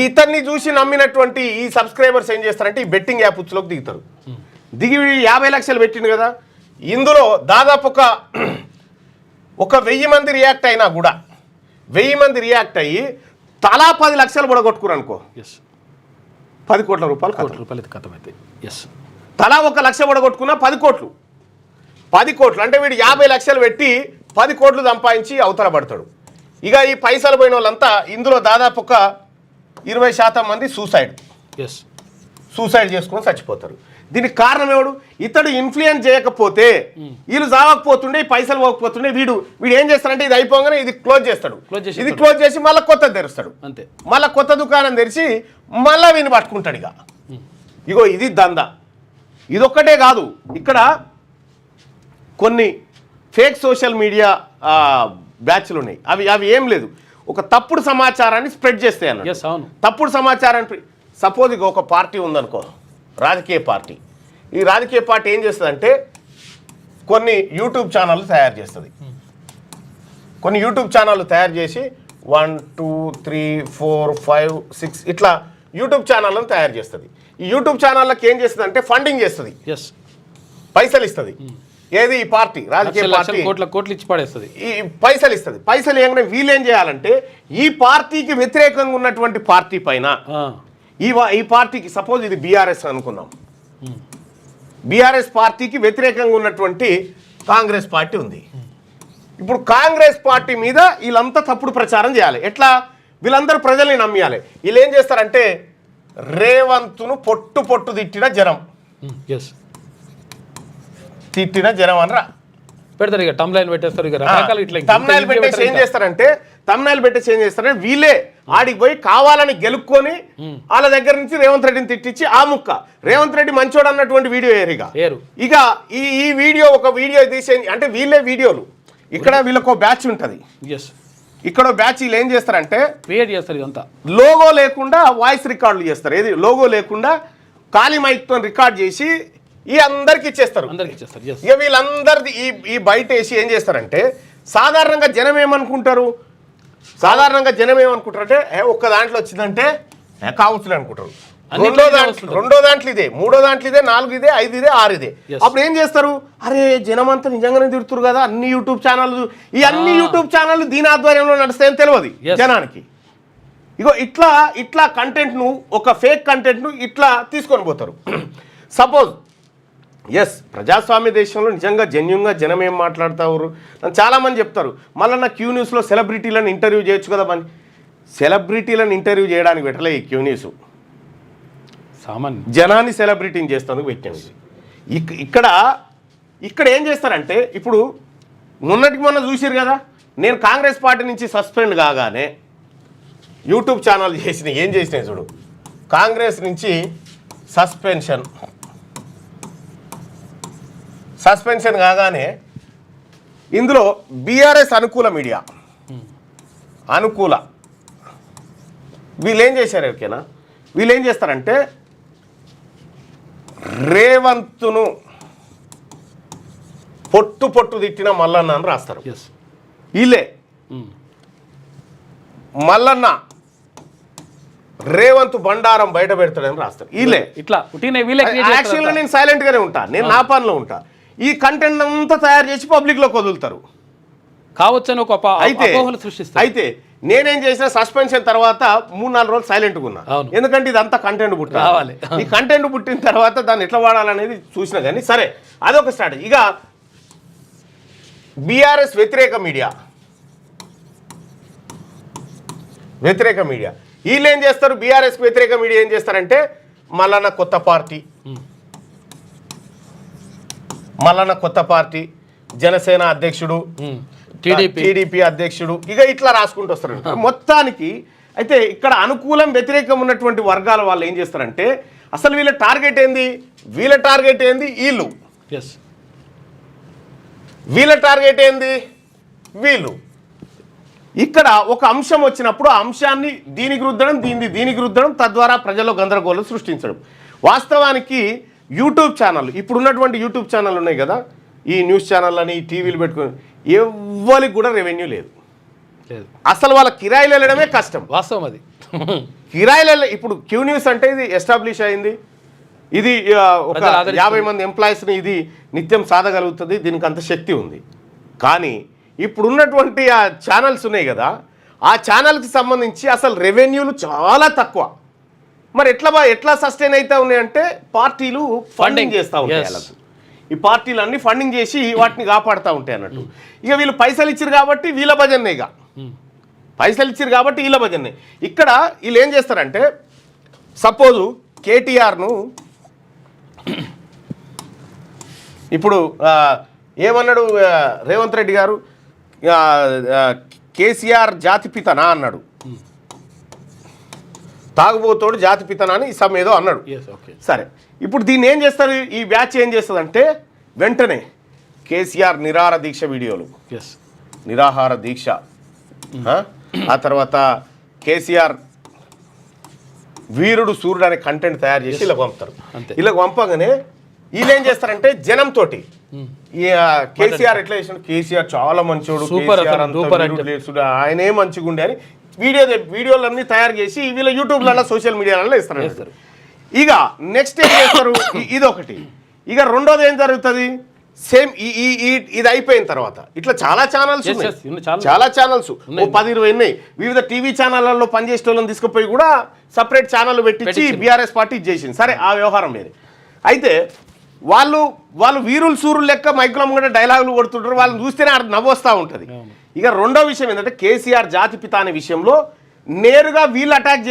ఇతన్ని చూసి నమ్మినటువంటి ఈ సబ్స్క్రైబర్స్ ఏం చేస్తారంటే ఈ బెట్టింగ్ యాప్ ఉచ్చులోకి దిగుతారు. దిగి 50 లక్షలు పెట్టింది కదా, ఇందులో దాదాపు ఒక 1000 మంది రియాక్ట్ అయినా కూడా 1000 మంది రియాక్ట్ అయ్యి తలా 10 లక్షలు పడగొట్టుకురు అనుకో, 10 కోట్ల రూపాయలు కథమైతే. తలా 1 లక్ష పడగొట్టుకున్నా 10 కోట్లు, 10 కోట్లు అంటే వీడు 50 లక్షలు పెట్టి 10 కోట్లు సంపాదించి అవతల పడతాడు. ఇక ఈ పైసలు పోయిన వాళ్ళంతా ఇందులో దాదాపు 20% మంది సూసైడ్ చేసుకొని చచ్చిపోతారు. దీనికి కారణం ఎవడు, ఇతడు ఇన్ఫ్లుయెన్స్ చేయకపోతే వీళ్ళు చావకపోతుండే, ఈ పైసలు పోకపోతుండే, వీడు ఏం చేస్తాడంటే ఇది అయిపోగానే ఇది క్లోజ్ చేస్తాడు, ఇది క్లోజ్ చేసి మళ్ళీ కొత్తది తెరుస్తాడు, అంతే మళ్ళీ కొత్త దుకాణం తెరిచి మళ్ళీ వీని పట్టుకుంటాడు. ఇగో ఇది దందా. ఇదొక్కటే కాదు, ఇక్కడ కొన్ని ఫేక్ సోషల్ మీడియా బ్యాచ్లు ఉన్నాయి. అవి ఏం లేదు, ఒక తప్పుడు సమాచారాన్ని స్ప్రెడ్ చేస్తాయి అన్న. తప్పుడు సమాచారాన్ని సపోజ్ ఇక ఒక పార్టీ ఉందనుకో, రాజకీయ పార్టీ, ఈ రాజకీయ పార్టీ ఏం చేస్తుందంటే కొన్ని యూట్యూబ్ ఛానళ్ళు తయారు చేస్తుంది, కొన్ని యూట్యూబ్ ఛానళ్ళు తయారు చేసి 1 2 3 4 5 6 ఇట్లా యూట్యూబ్ ఛానళ్ళను తయారు చేస్తుంది. ఈ యూట్యూబ్ ఛానళ్ళకి ఏం చేస్తుంది అంటే ఫండింగ్ చేస్తుంది, పైసలు ఇస్తుంది. ఏది ఈ పార్టీ, రాజకీయ పార్టీ కోట్లు ఇచ్చి పడేస్తుంది, ఈ పైసలు ఇస్తుంది. పైసలు ఏంటంటే వీళ్ళు ఏం చేయాలంటే ఈ పార్టీకి వ్యతిరేకంగా ఉన్నటువంటి పార్టీ పైన ఈ పార్టీకి సపోజ్ ఇది బీఆర్ఎస్ అనుకుందాం, బీఆర్ఎస్ పార్టీకి వ్యతిరేకంగా ఉన్నటువంటి కాంగ్రెస్ పార్టీ ఉంది. ఇప్పుడు కాంగ్రెస్ పార్టీ మీద వీళ్ళంతా తప్పుడు ప్రచారం చేయాలి. ఎట్లా, వీళ్ళందరూ ప్రజల్ని నమ్మియాలి. వీళ్ళు ఏం చేస్తారంటే రేవంత్ను పొట్టు తిట్టిన జనం అనరా పెడతారు, ఇక తమ్నైల్ పెట్టేస్తారు. తమ్నైల్ పెట్టేసి ఏం చేస్తారంటే వీళ్ళే ఆడికి పోయి కావాలని గెలుక్కొని వాళ్ళ దగ్గర నుంచి రేవంత్ రెడ్డిని తిట్టించి ఆ ముక్క రేవంత్ రెడ్డి మంచోడు అన్నటువంటి వీడియో ఇక ఈ వీడియో ఒక వీడియో తీసే అంటే వీళ్ళే వీడియోలు. ఇక్కడ వీళ్ళకు బ్యాచ్ ఉంటుంది, ఇక్కడ బ్యాచ్ వీళ్ళు ఏం చేస్తారంటే క్రియేట్ చేస్తారు, ఇదంతా లోగో లేకుండా వాయిస్ రికార్డులు చేస్తారు. ఏది లోగో లేకుండా ఖాళీ మైక్తో రికార్డ్ చేసి ఈ అందరికి ఇచ్చేస్తారు. ఇక వీళ్ళందరిది ఈ బయట వేసి ఏం చేస్తారంటే సాధారణంగా జనం ఏమనుకుంటారు అంటే ఒక్క దాంట్లో వచ్చిందంటే కావచ్చు అనుకుంటారు, రెండో దాంట్లో ఇదే, మూడో దాంట్లో ఇదే, 4 ఇదే, 5 ఇదే, 6 ఇదే. అప్పుడు ఏం చేస్తారు, అరే జనం అంతా నిజంగానే తిడుతురు కదా, అన్ని యూట్యూబ్ ఛానళ్ళు దీని ఆధ్వర్యంలో నడుస్తాయని తెలియదు జనానికి. ఇగో ఇట్లా కంటెంట్ను, ఒక ఫేక్ కంటెంట్ను ఇట్లా తీసుకొని పోతారు. సపోజ్ ప్రజాస్వామ్య దేశంలో నిజంగా జెన్యూన్గా జనం ఏం మాట్లాడతారు అని చాలామంది చెప్తారు. మళ్ళీ నా క్యూ న్యూస్లో సెలబ్రిటీలను ఇంటర్వ్యూ చేయొచ్చు కదా, మన సెలబ్రిటీలను ఇంటర్వ్యూ చేయడానికి పెట్టలే ఈ క్యూ న్యూస్, సామాన్య జనాన్ని సెలబ్రిటీని చేస్తాను పెట్టింది. ఇక్కడ ఏం చేస్తారంటే ఇప్పుడు మొన్న చూసిరు కదా, నేను కాంగ్రెస్ పార్టీ నుంచి సస్పెండ్ కాగానే యూట్యూబ్ ఛానల్ ఏం చేసినాయి చూడు, కాంగ్రెస్ నుంచి సస్పెన్షన్ కాగానే ఇందులో బీఆర్ఎస్ మీడియా వీళ్ళు ఏం చేశారు, ఓకేనా, వీళ్ళు ఏం చేస్తారంటే రేవంత్ను పొట్టు తిట్టిన మల్లన్న అని రాస్తారు. వీళ్ళే మల్లన్న రేవంత్ బండారం బయట పెడతాడని రాస్తారు వీళ్ళే. ఇట్లా పుట్టిన వీళ్ళే యాక్చువల్గా నేను సైలెంట్ గానే ఉంటా, నేను నా పనిలో ఉంటా. ఈ కంటెంట్ అంతా తయారు చేసి పబ్లిక్ లోకి వదులుతారు కావచ్చు అని ఒక అపోహలు సృష్టిస్తారు. అయితే నేనేం చేసిన సస్పెన్షన్ తర్వాత 3-4 రోజులు సైలెంట్గా ఉన్నా. ఎందుకంటే ఇదంతా కంటెంట్ పుట్టాలి. ఈ కంటెంట్ పుట్టిన తర్వాత దాన్ని ఎట్లా వాడాలనేది చూసినా కానీ సరే అదొక స్ట్రాటజీ. ఇక బీఆర్ఎస్ వ్యతిరేక మీడియా వీళ్ళు ఏం చేస్తారు, బీఆర్ఎస్ వ్యతిరేక మీడియా ఏం చేస్తారంటే మల్లన్న కొత్త పార్టీ జనసేన అధ్యక్షుడు టీడీపీ అధ్యక్షుడు ఇక ఇట్లా రాసుకుంటూ వస్తారు మొత్తానికి. అయితే ఇక్కడ అనుకూలం వ్యతిరేకం ఉన్నటువంటి వర్గాల వాళ్ళు ఏం చేస్తారంటే అసలు వీళ్ళ టార్గెట్ ఏంది, వీళ్ళ టార్గెట్ ఏంది వీళ్ళు. ఇక్కడ ఒక అంశం వచ్చినప్పుడు ఆ అంశాన్ని దీనికి రుద్దడం తద్వారా ప్రజల్లో గందరగోళం సృష్టించడం. వాస్తవానికి యూట్యూబ్ ఛానల్ ఇప్పుడున్నటువంటి యూట్యూబ్ ఛానల్ ఉన్నాయి కదా, ఈ న్యూస్ ఛానల్ అని టీవీలు పెట్టుకుని ఎవ్వరికి కూడా రెవెన్యూ లేదు. అసలు వాళ్ళ కిరాయిలు వెళ్ళడమే కష్టం. వాస్తవం అది. కిరాయిలు ఇప్పుడు క్యూ న్యూస్ అంటే ఇది ఎస్టాబ్లిష్ అయింది, ఇది ఒక 50 మంది ఎంప్లాయీస్ని ఇది నిత్యం సాధగలుగుతుంది, దీనికి అంత శక్తి ఉంది. కానీ ఇప్పుడున్నటువంటి ఆ ఛానల్స్ ఉన్నాయి కదా, ఆ ఛానల్కి సంబంధించి అసలు రెవెన్యూలు చాలా తక్కువ. మరి ఎట్లా సస్టైన్ అవుతా ఉన్నాయంటే పార్టీలు ఫండింగ్ చేస్తూ ఉంటాయి వాళ్ళకు. ఈ పార్టీలు అన్ని ఫండింగ్ చేసి వాటిని కాపాడుతూ ఉంటాయి అన్నట్టు. ఇక వీళ్ళు పైసలు ఇచ్చారు కాబట్టి వీళ్ళ భజన్నే, ఇక్కడ వీళ్ళు ఏం చేస్తారంటే సపోజు కేటీఆర్ను ఇప్పుడు ఏమన్నాడు రేవంత్ రెడ్డి గారు, కేసీఆర్ జాతిపితనా అన్నాడు, తాగుబోతోడు జాతిపితనా అని సమ్ ఏదో అన్నాడు. సరే ఇప్పుడు దీన్ని ఏం చేస్తారు, ఈ బ్యాచ్ ఏం చేస్తుందంటే వెంటనే కేసీఆర్ నిరాహార దీక్ష ఆ తర్వాత కేసీఆర్ వీరుడు సూర్యుడు అనే కంటెంట్ తయారు చేసి ఇలా పంపుతారు. ఇలా పంపగానే వీళ్ళు ఏం చేస్తారంటే జనంతో కేసీఆర్ ఎట్లా చేసాడు, కేసీఆర్ చాలా మంచోడు, ఆయనే మంచిగుండే అని వీడియోలన్నీ తయారు చేసి వీళ్ళ యూట్యూబ్లలో సోషల్ మీడియాలలో ఇస్తారు. ఇక నెక్స్ట్ ఏం చేస్తారు, ఇదొకటి. ఇక రెండోది ఏం జరుగుతుంది, సేమ్ ఇది అయిపోయిన తర్వాత ఇట్లా చాలా ఛానల్స్ 10-20 ఉన్నాయి. వివిధ టీవీ ఛానళ్లలో పనిచేసే వాళ్ళని తీసుకుపోయి కూడా సపరేట్ ఛానల్ పెట్టించి బీఆర్ఎస్ పార్టీ చేసింది. సరే ఆ వ్యవహారం లేదు. అయితే వాళ్ళు వీరులు సూరులు లెక్క మైకులం కూడా డైలాగులు కొడుతుంటారు, వాళ్ళని చూస్తేనే నవ్వొస్తూ ఉంటుంది. ఇక రెండో విషయం ఏంటంటే కేసీఆర్ జాతిపిత అనే విషయంలో నేరుగా వీళ్ళు అటాక్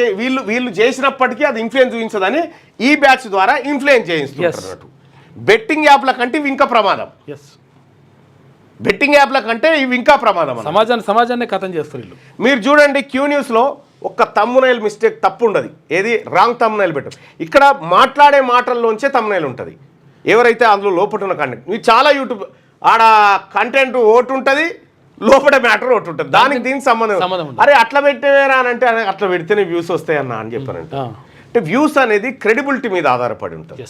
వీళ్ళు చేసినప్పటికీ అది ఇన్ఫ్లుయెన్స్ చూపించదని ఈ బ్యాచ్ ద్వారా ఇన్ఫ్లుయెన్స్ చేయిస్తున్నారు. బెట్టింగ్ యాప్ల కంటే ఇవి ఇంకా ప్రమాదం, సమాజాన్ని కథం చేస్తారు. మీరు చూడండి క్యూ న్యూస్లో ఒక్క తమ్మునైల్ మిస్టేక్ తప్పు ఉండదు, ఏది రాంగ్ తమ్మునైల్ పెట్టరు. ఇక్కడ మాట్లాడే మాటల్లోంచే తమ్మునైల్ ఉంటుంది, ఎవరైతే అందులో లోపల ఉన్న కంటెంట్. మీరు చాలా యూట్యూబ్ ఆడ కంటెంట్ ఓటు ఉంటుంది, లోపల మ్యాటర్ ఒకటి ఉంటుంది, దానికి దీనికి సంబంధం. అరే అట్లా పెట్టేవేరా అని అంటే అట్లా పెడితేనే వ్యూస్ వస్తాయి అన్న అని చెప్పారంటే, అంటే వ్యూస్ అనేది క్రెడిబిలిటీ మీద ఆధారపడి ఉంటుంది,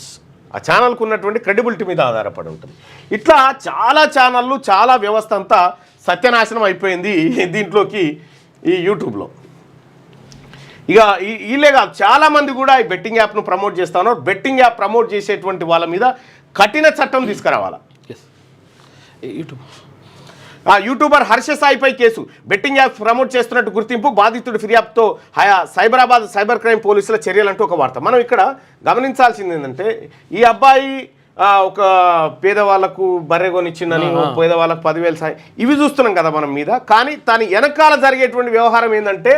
ఆ ఛానల్కు ఉన్నటువంటి క్రెడిబిలిటీ మీద ఆధారపడి ఉంటుంది. ఇట్లా చాలా ఛానళ్ళు చాలా వ్యవస్థ అంతా సత్యనాశనం అయిపోయింది దీంట్లోకి ఈ యూట్యూబ్లో. ఇక వీళ్ళే కాదు చాలామంది కూడా ఈ బెట్టింగ్ యాప్ను ప్రమోట్ చేస్తా ఉన్నారు. బెట్టింగ్ యాప్ ప్రమోట్ చేసేటువంటి వాళ్ళ మీద కఠిన చట్టం తీసుకురావాలా. యూట్యూబర్ హర్ష సాయిపై కేసు, బెట్టింగ్ యాప్ ప్రమోట్ చేస్తున్నట్టు గుర్తింపు, బాధితుడి ఫిర్యాదుతో సైబరాబాద్ సైబర్ క్రైమ్ పోలీసుల చర్యలంటూ ఒక వార్త. మనం ఇక్కడ గమనించాల్సింది ఏంటంటే ఈ అబ్బాయి ఒక పేదవాళ్లకు బర్రె కొనిచ్చిందని, పేదవాళ్ళకు 10,000 సాయం, ఇవి చూస్తున్నాం కదా మనం మీద. కానీ దాని వెనకాల జరిగేటువంటి వ్యవహారం ఏంటంటే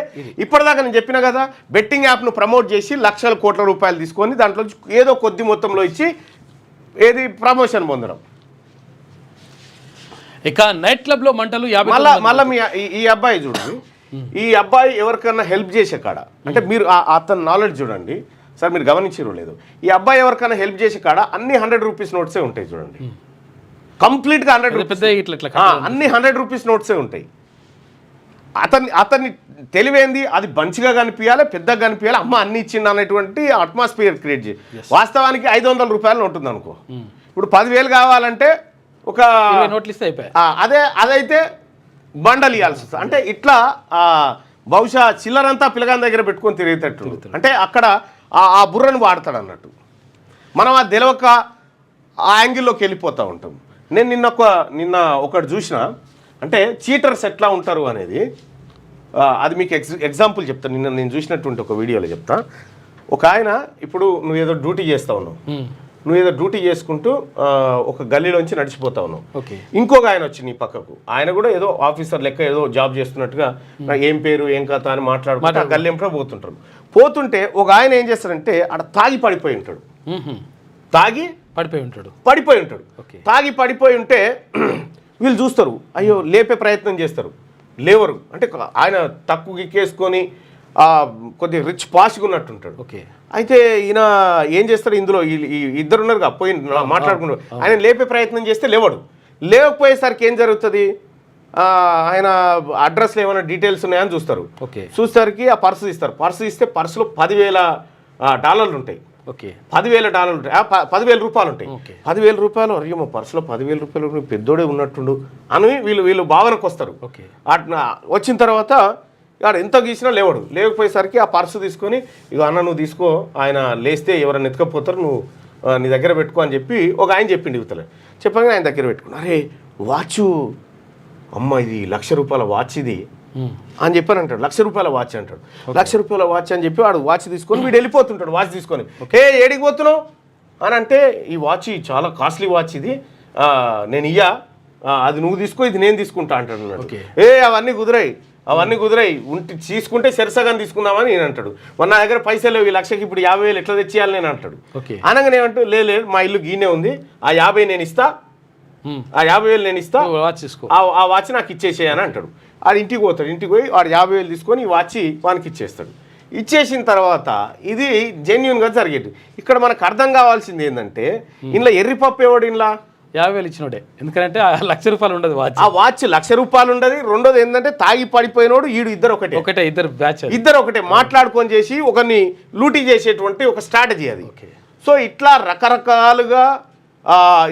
ఇప్పటిదాకా నేను చెప్పిన కదా, బెట్టింగ్ యాప్ను ప్రమోట్ చేసి లక్షల కోట్ల రూపాయలు తీసుకొని దాంట్లో ఏదో కొద్ది మొత్తంలో ఇచ్చి ఏది ప్రమోషన్ పొందడం. ఇక నైట్ క్లబ్ లో మంటలు మళ్ళీ ఈ అబ్బాయి చూడండి, ఈ అబ్బాయి ఎవరికన్నా హెల్ప్ చేసే కాడ అంటే మీరు అతని నాలెడ్జ్ చూడండి సార్, మీరు గమనించారో లేదు, ఈ అబ్బాయి ఎవరికైనా హెల్ప్ చేసే కాడ అన్ని 100 రూపీస్ నోట్సే ఉంటాయి చూడండి, కంప్లీట్గా 100 రూపీస్, అన్ని 100 రూపీస్ నోట్సే ఉంటాయి. అతన్ని తెలివేంది, అది మంచిగా కనిపించాలి, పెద్దగా కనిపించాలి, అమ్మ అన్ని ఇచ్చింది అనేటువంటి అట్మాస్ఫియర్ క్రియేట్ చేసి. వాస్తవానికి 500 రూపాయలు ఉంటుంది అనుకో, ఇప్పుడు 10,000 కావాలంటే ఒక నోట్లు ఇస్తే అయిపోయాయి, అదైతే బండలు ఇవ్వాల్సి వస్తుంది. అంటే ఇట్లా బహుశా చిల్లరంతా పిల్లగాని దగ్గర పెట్టుకొని తిరిగేటట్టు, అంటే అక్కడ ఆ బుర్రను వాడతాడు అన్నట్టు. మనం ఆ తెలవక ఆ యాంగిల్లోకి వెళ్ళిపోతూ ఉంటాం. నేను నిన్న ఒకటి చూసిన, అంటే చీటర్స్ ఎట్లా ఉంటారు అనేది, అది మీకు ఎగ్జాంపుల్ చెప్తాను. నిన్న నేను చూసినటువంటి ఒక వీడియోలో చెప్తా. ఒక ఆయన, ఇప్పుడు నువ్వు ఏదో డ్యూటీ చేస్తా ఉన్నావు, నువ్వు ఏదో డ్యూటీ చేసుకుంటూ ఒక గల్లీలోంచి నడిచిపోతా ఉన్నావు. ఇంకొక ఆయన వచ్చి నీ పక్కకు, ఆయన కూడా ఏదో ఆఫీసర్ లెక్క ఏదో జాబ్ చేస్తున్నట్టుగా ఏం పేరు ఏం కథ అని మాట్లాడుకుంటూ ఆ గల్లీ ఎంపడో పోతుంటే ఒక ఆయన ఏం చేస్తాడంటే ఆడ తాగి పడిపోయి ఉంటాడు. తాగి పడిపోయి ఉంటాడు. తాగి పడిపోయి ఉంటే వీళ్ళు చూస్తారు, అయ్యో లేపే ప్రయత్నం చేస్తారు, లేవరు. అంటే ఆయన తక్కువ గిక్కేసుకొని కొద్దిగా రిచ్ పాష్గా ఉన్నట్టుంటాడు. అయితే ఈయన ఏం చేస్తాడు, ఇందులో ఇద్దరు ఉన్నారుగా పోయి మాట్లాడుకుంటారు, ఆయన లేపే ప్రయత్నం చేస్తే లేవడు. లేవకపోయేసరికి ఏం జరుగుతుంది, ఆయన అడ్రస్లో ఏమైనా డీటెయిల్స్ ఉన్నాయని చూస్తారు. చూసేసరికి ఆ పర్సు తీస్తారు. పర్సు తీస్తే పర్సులో $10,000 ఉంటాయి. $10,000 ఉంటాయి, $10,000 ఉంటాయి. $10,000, అయ్యో పర్సులో $10,000 పెద్దోడే ఉన్నట్టుండు అని వీళ్ళు భావనకు వస్తారు. వచ్చిన తర్వాత వాడు ఎంత గీసినా లేవడు. లేకపోయేసరికి ఆ పర్సు తీసుకొని, ఇక అన్న నువ్వు తీసుకో, ఆయన లేస్తే ఎవరైనా ఎత్తుకపోతారు, నువ్వు నీ దగ్గర పెట్టుకో అని చెప్పి ఒక ఆయన చెప్పిండి. యువతలే చెప్పగానే ఆయన దగ్గర పెట్టుకున్నా. అరే వాచ్, అమ్మ ఇది ₹1,00,000 వాచ్ ఇది అని చెప్పని అంటాడు. ₹1,00,000 వాచ్ అంటాడు. ₹1,00,000 వాచ్ అని చెప్పి వాడు వాచ్ తీసుకొని వీడు వెళ్ళిపోతుంటాడు. వాచ్ తీసుకొని, ఏడికి పోతున్నావు అని అంటే, ఈ వాచ్ చాలా కాస్ట్లీ వాచ్ ఇది, నేను అది నువ్వు తీసుకో, ఇది నేను తీసుకుంటా అంటాడు. అవన్నీ కుదిరాయి తీసుకుంటే సరసగా తీసుకుందామని నేను అంటాడు. నా దగ్గర పైసలు లేవు, ఈ 1,00,000కి ఇప్పుడు 50,000 ఎట్లా తెచ్చేయాలి నేను అంటాడు. అనగానే ఏమంటూ లేదు మా ఇల్లు గీనే ఉంది, ఆ 50 నేను ఇస్తా, ఆ 50,000 నేను ఇస్తా, ఆ వాచ్ నాకు ఇచ్చేసేయని అంటాడు. వాడు ఇంటికి పోతాడు. ఇంటికి పోయి వాడు 50,000 తీసుకొని ఈ వాచ్ వానికి ఇచ్చేస్తాడు. ఇచ్చేసిన తర్వాత ఇది జెన్యున్గా జరిగేది. ఇక్కడ మనకు అర్థం కావాల్సింది ఏంటంటే, ఇంట్లో ఎర్రిపప్పు ఎవడు, ఇంట్లో 50,000 ఇచ్చినోడే, ఎందుకంటే ₹1,00,000 ఉండదు వాచ్. ఆ వాచ్ ₹1,00,000 ఉండదు. రెండోది ఏంటంటే తాగి పడిపోయినోడు ఇద్దరు ఒకటే మాట్లాడుకొని చేసి ఒకరిని లూటీ చేసేటువంటి ఒక స్ట్రాటజీ అది. సో ఇట్లా రకరకాలుగా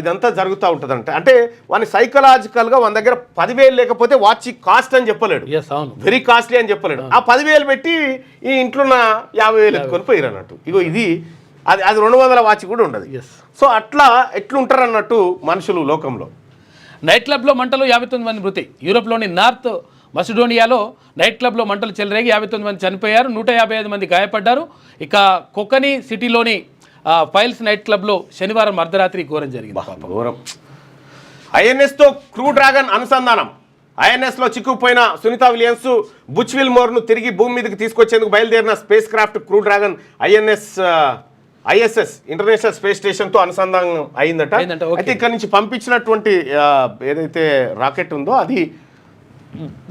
ఇదంతా జరుగుతూ ఉంటుందంట. అంటే వాని సైకలాజికల్గా మన దగ్గర 10,000 లేకపోతే వాచ్ కాస్ట్ అని చెప్పలేడు, వెరీ కాస్ట్లీ అని చెప్పలేడు. ఆ 10,000 పెట్టి ఈ ఇంట్లో 50,000 ఎత్తుకొని పోయిరు అన్నట్టు. ఇగో ఇది అది 200 వాచ్ కూడా ఉండదు. సో అట్లా ఎట్లుంటారు అన్నట్టు మనుషులు లోకంలో. నైట్ క్లబ్లో మంటలు 59 మంది మృతి. యూరోప్లోని నార్త్ మసిడోనియాలో నైట్ క్లబ్లో మంటలు చెలరేగి 59 మంది చనిపోయారు, 155 మంది గాయపడ్డారు. ఇక కొకని సిటీలోని ఫైల్స్ నైట్ క్లబ్లో శనివారం అర్ధరాత్రి ఘోరం జరిగింది. ఘోరం. ఐఎన్ఎస్తో క్రూ డ్రాగన్ అనుసంధానం. ఐఎన్ఎస్లో చిక్కుపోయిన సునీతా విలియమ్స్ బుచ్ విల్మోర్ను తిరిగి భూమి మీదకి తీసుకొచ్చేందుకు బయలుదేరిన spacecraft crew dragon ISS international space స్టేషన్తో అనుసంధానం అయిందట. అయితే ఇక్కడ నుంచి పంపించినటువంటి ఏదైతే రాకెట్ ఉందో అది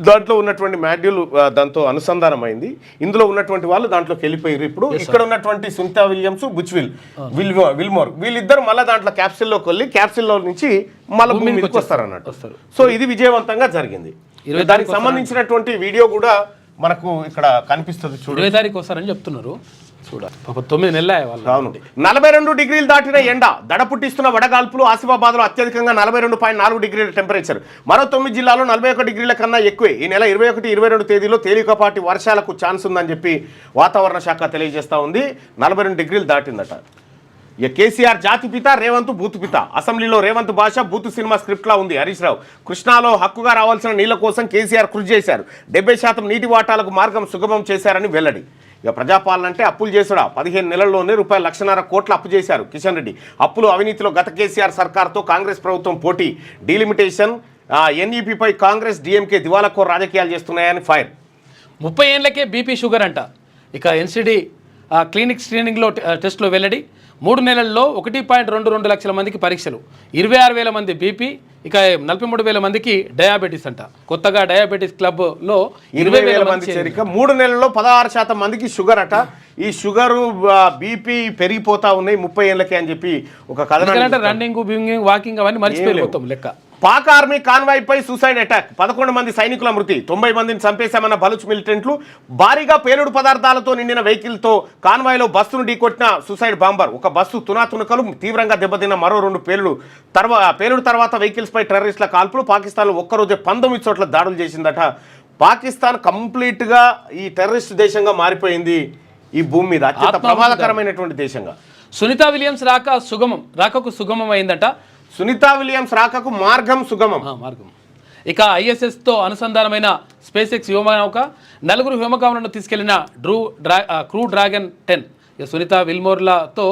దాంట్లో ఉన్నటువంటి మాడ్యూల్ దాంతో అనుసంధానం అయింది. ఇందులో ఉన్నటువంటి వాళ్ళు దాంట్లోకి వెళ్ళిపోయారు. ఇప్పుడు ఇక్కడ ఉన్నటువంటి సునీతా విలియమ్స్ బుచ్ విల్మోర్ వీళ్ళిద్దరు మళ్ళీ దాంట్లో క్యాప్సిల్లోకి వెళ్ళి క్యాప్సిల్లో నుంచి మళ్ళీ భూమి మీదకి వస్తారన్నట్టు. సో ఇది విజయవంతంగా జరిగింది. దానికి సంబంధించినటువంటి వీడియో కూడా మనకు ఇక్కడ కనిపిస్తుంది. 20 తారీఖు వస్తారని చెప్తున్నారు. 9 నెలలు. 42 డిగ్రీలు దాటిన ఎండ, దడ పుట్టిస్తున్న వడగాల్పులు. ఆసిఫాబాద్లో అత్యధికంగా 42.4 డిగ్రీల టెంపరేచర్. మరో 9 జిల్లాల్లో 41 డిగ్రీల కన్నా ఎక్కువే. ఈ నెల 21, 22 తేదీలో తేలికపాటి వర్షాలకు ఛాన్స్ ఉందని చెప్పి వాతావరణ శాఖ తెలియజేస్తూ ఉంది. 42 డిగ్రీలు దాటిందట. ఇక కేసీఆర్ జాతిపిత, రేవంత్ బూతుపిత. అసెంబ్లీలో రేవంత్ భాష బూతు సినిమా స్క్రిప్ట్లా ఉంది. హరీష్ రావు కృష్ణాలో హక్కుగా రావాల్సిన నీళ్ల కోసం కేసీఆర్ కృషి చేశారు. 70% నీటి వాటాలకు మార్గం సుగమం చేశారని వెల్లడి. ఇక ప్రజాపాలన అంటే అప్పులు చేసుడా. 15 నెలల్లోనే ₹1,50,000 కోట్ల అప్పు చేశారు కిషన్ రెడ్డి. అప్పులు అవినీతిలో గత కేసీఆర్ సర్కార్తో కాంగ్రెస్ ప్రభుత్వం పోటీ. డీలిమిటేషన్ NEPపై కాంగ్రెస్ DMK దివాలాకోర్ రాజకీయాలు చేస్తున్నాయని ఫైర్. 30 ఏళ్లకే బీపీ షుగర్ అంట. ఇక NCD క్లినిక్ స్క్రీనింగ్లో టెస్టులో వెల్లడి. 3 నెలల్లో 1.22 లక్షల మందికి పరీక్షలు. 26,000 మంది బీపీ, ఇక 43,000 మందికి డయాబెటీస్ అంట. కొత్తగా డయాబెటీస్ క్లబ్లో 20,000 మంది చేరిక. 3 నెలల్లో 16% మందికి షుగర్ అట. ఈ షుగరు బీపీ పెరిగిపోతా ఉన్నాయి 30 ఏళ్ళకి అని చెప్పి ఒక కథనం. రన్నింగ్, వాకింగ్ అవన్నీ మర్చిపోయిపోతాం లెక్క. పాక్ ఆర్మీ కాన్వాయ్పై సూసైడ్ అటాక్. 11 మంది సైనికుల మృతి. 90 మందిని చంపేశామన్న బలుచ్ మిలిటెంట్లు. భారీగా పేలుడు పదార్థాలతో నిండిన వెహికల్తో కాన్వాయ్లో బస్సును ఢీకొట్టిన సూసైడ్ బాంబర్. ఒక బస్సు తునాతునకలు తీవ్రంగా దెబ్బతిన్న మరో 2 పేలుడు తర్వాత వెహికల్స్ పై టెర్రరిస్టుల కాల్పులు. పాకిస్తాన్లో ఒక్కరోజే 19 చోట్ల దాడులు చేసిందట పాకిస్తాన్ కంప్లీట్గా ఈ టెర్రరిస్ట్ దేశంగా మారిపోయింది ఈ భూమి మీద, అత్యంత ప్రమాదకరమైనటువంటి దేశంగా. సునీతా విలియమ్స్ రాకకు సుగమం అయిందట. సునీతా విలియమ్స్ రాకకు మార్గం సుగమం. ఇక ఐఎస్ఎస్తో అనుసంధానమైన స్పేస్ ఎక్స్ వ్యోమనౌక 4 వ్యోమగాములను తీసుకెళ్లిన క్రూ డ్రాగన్ 10 సునీతా విల్మోర్లతో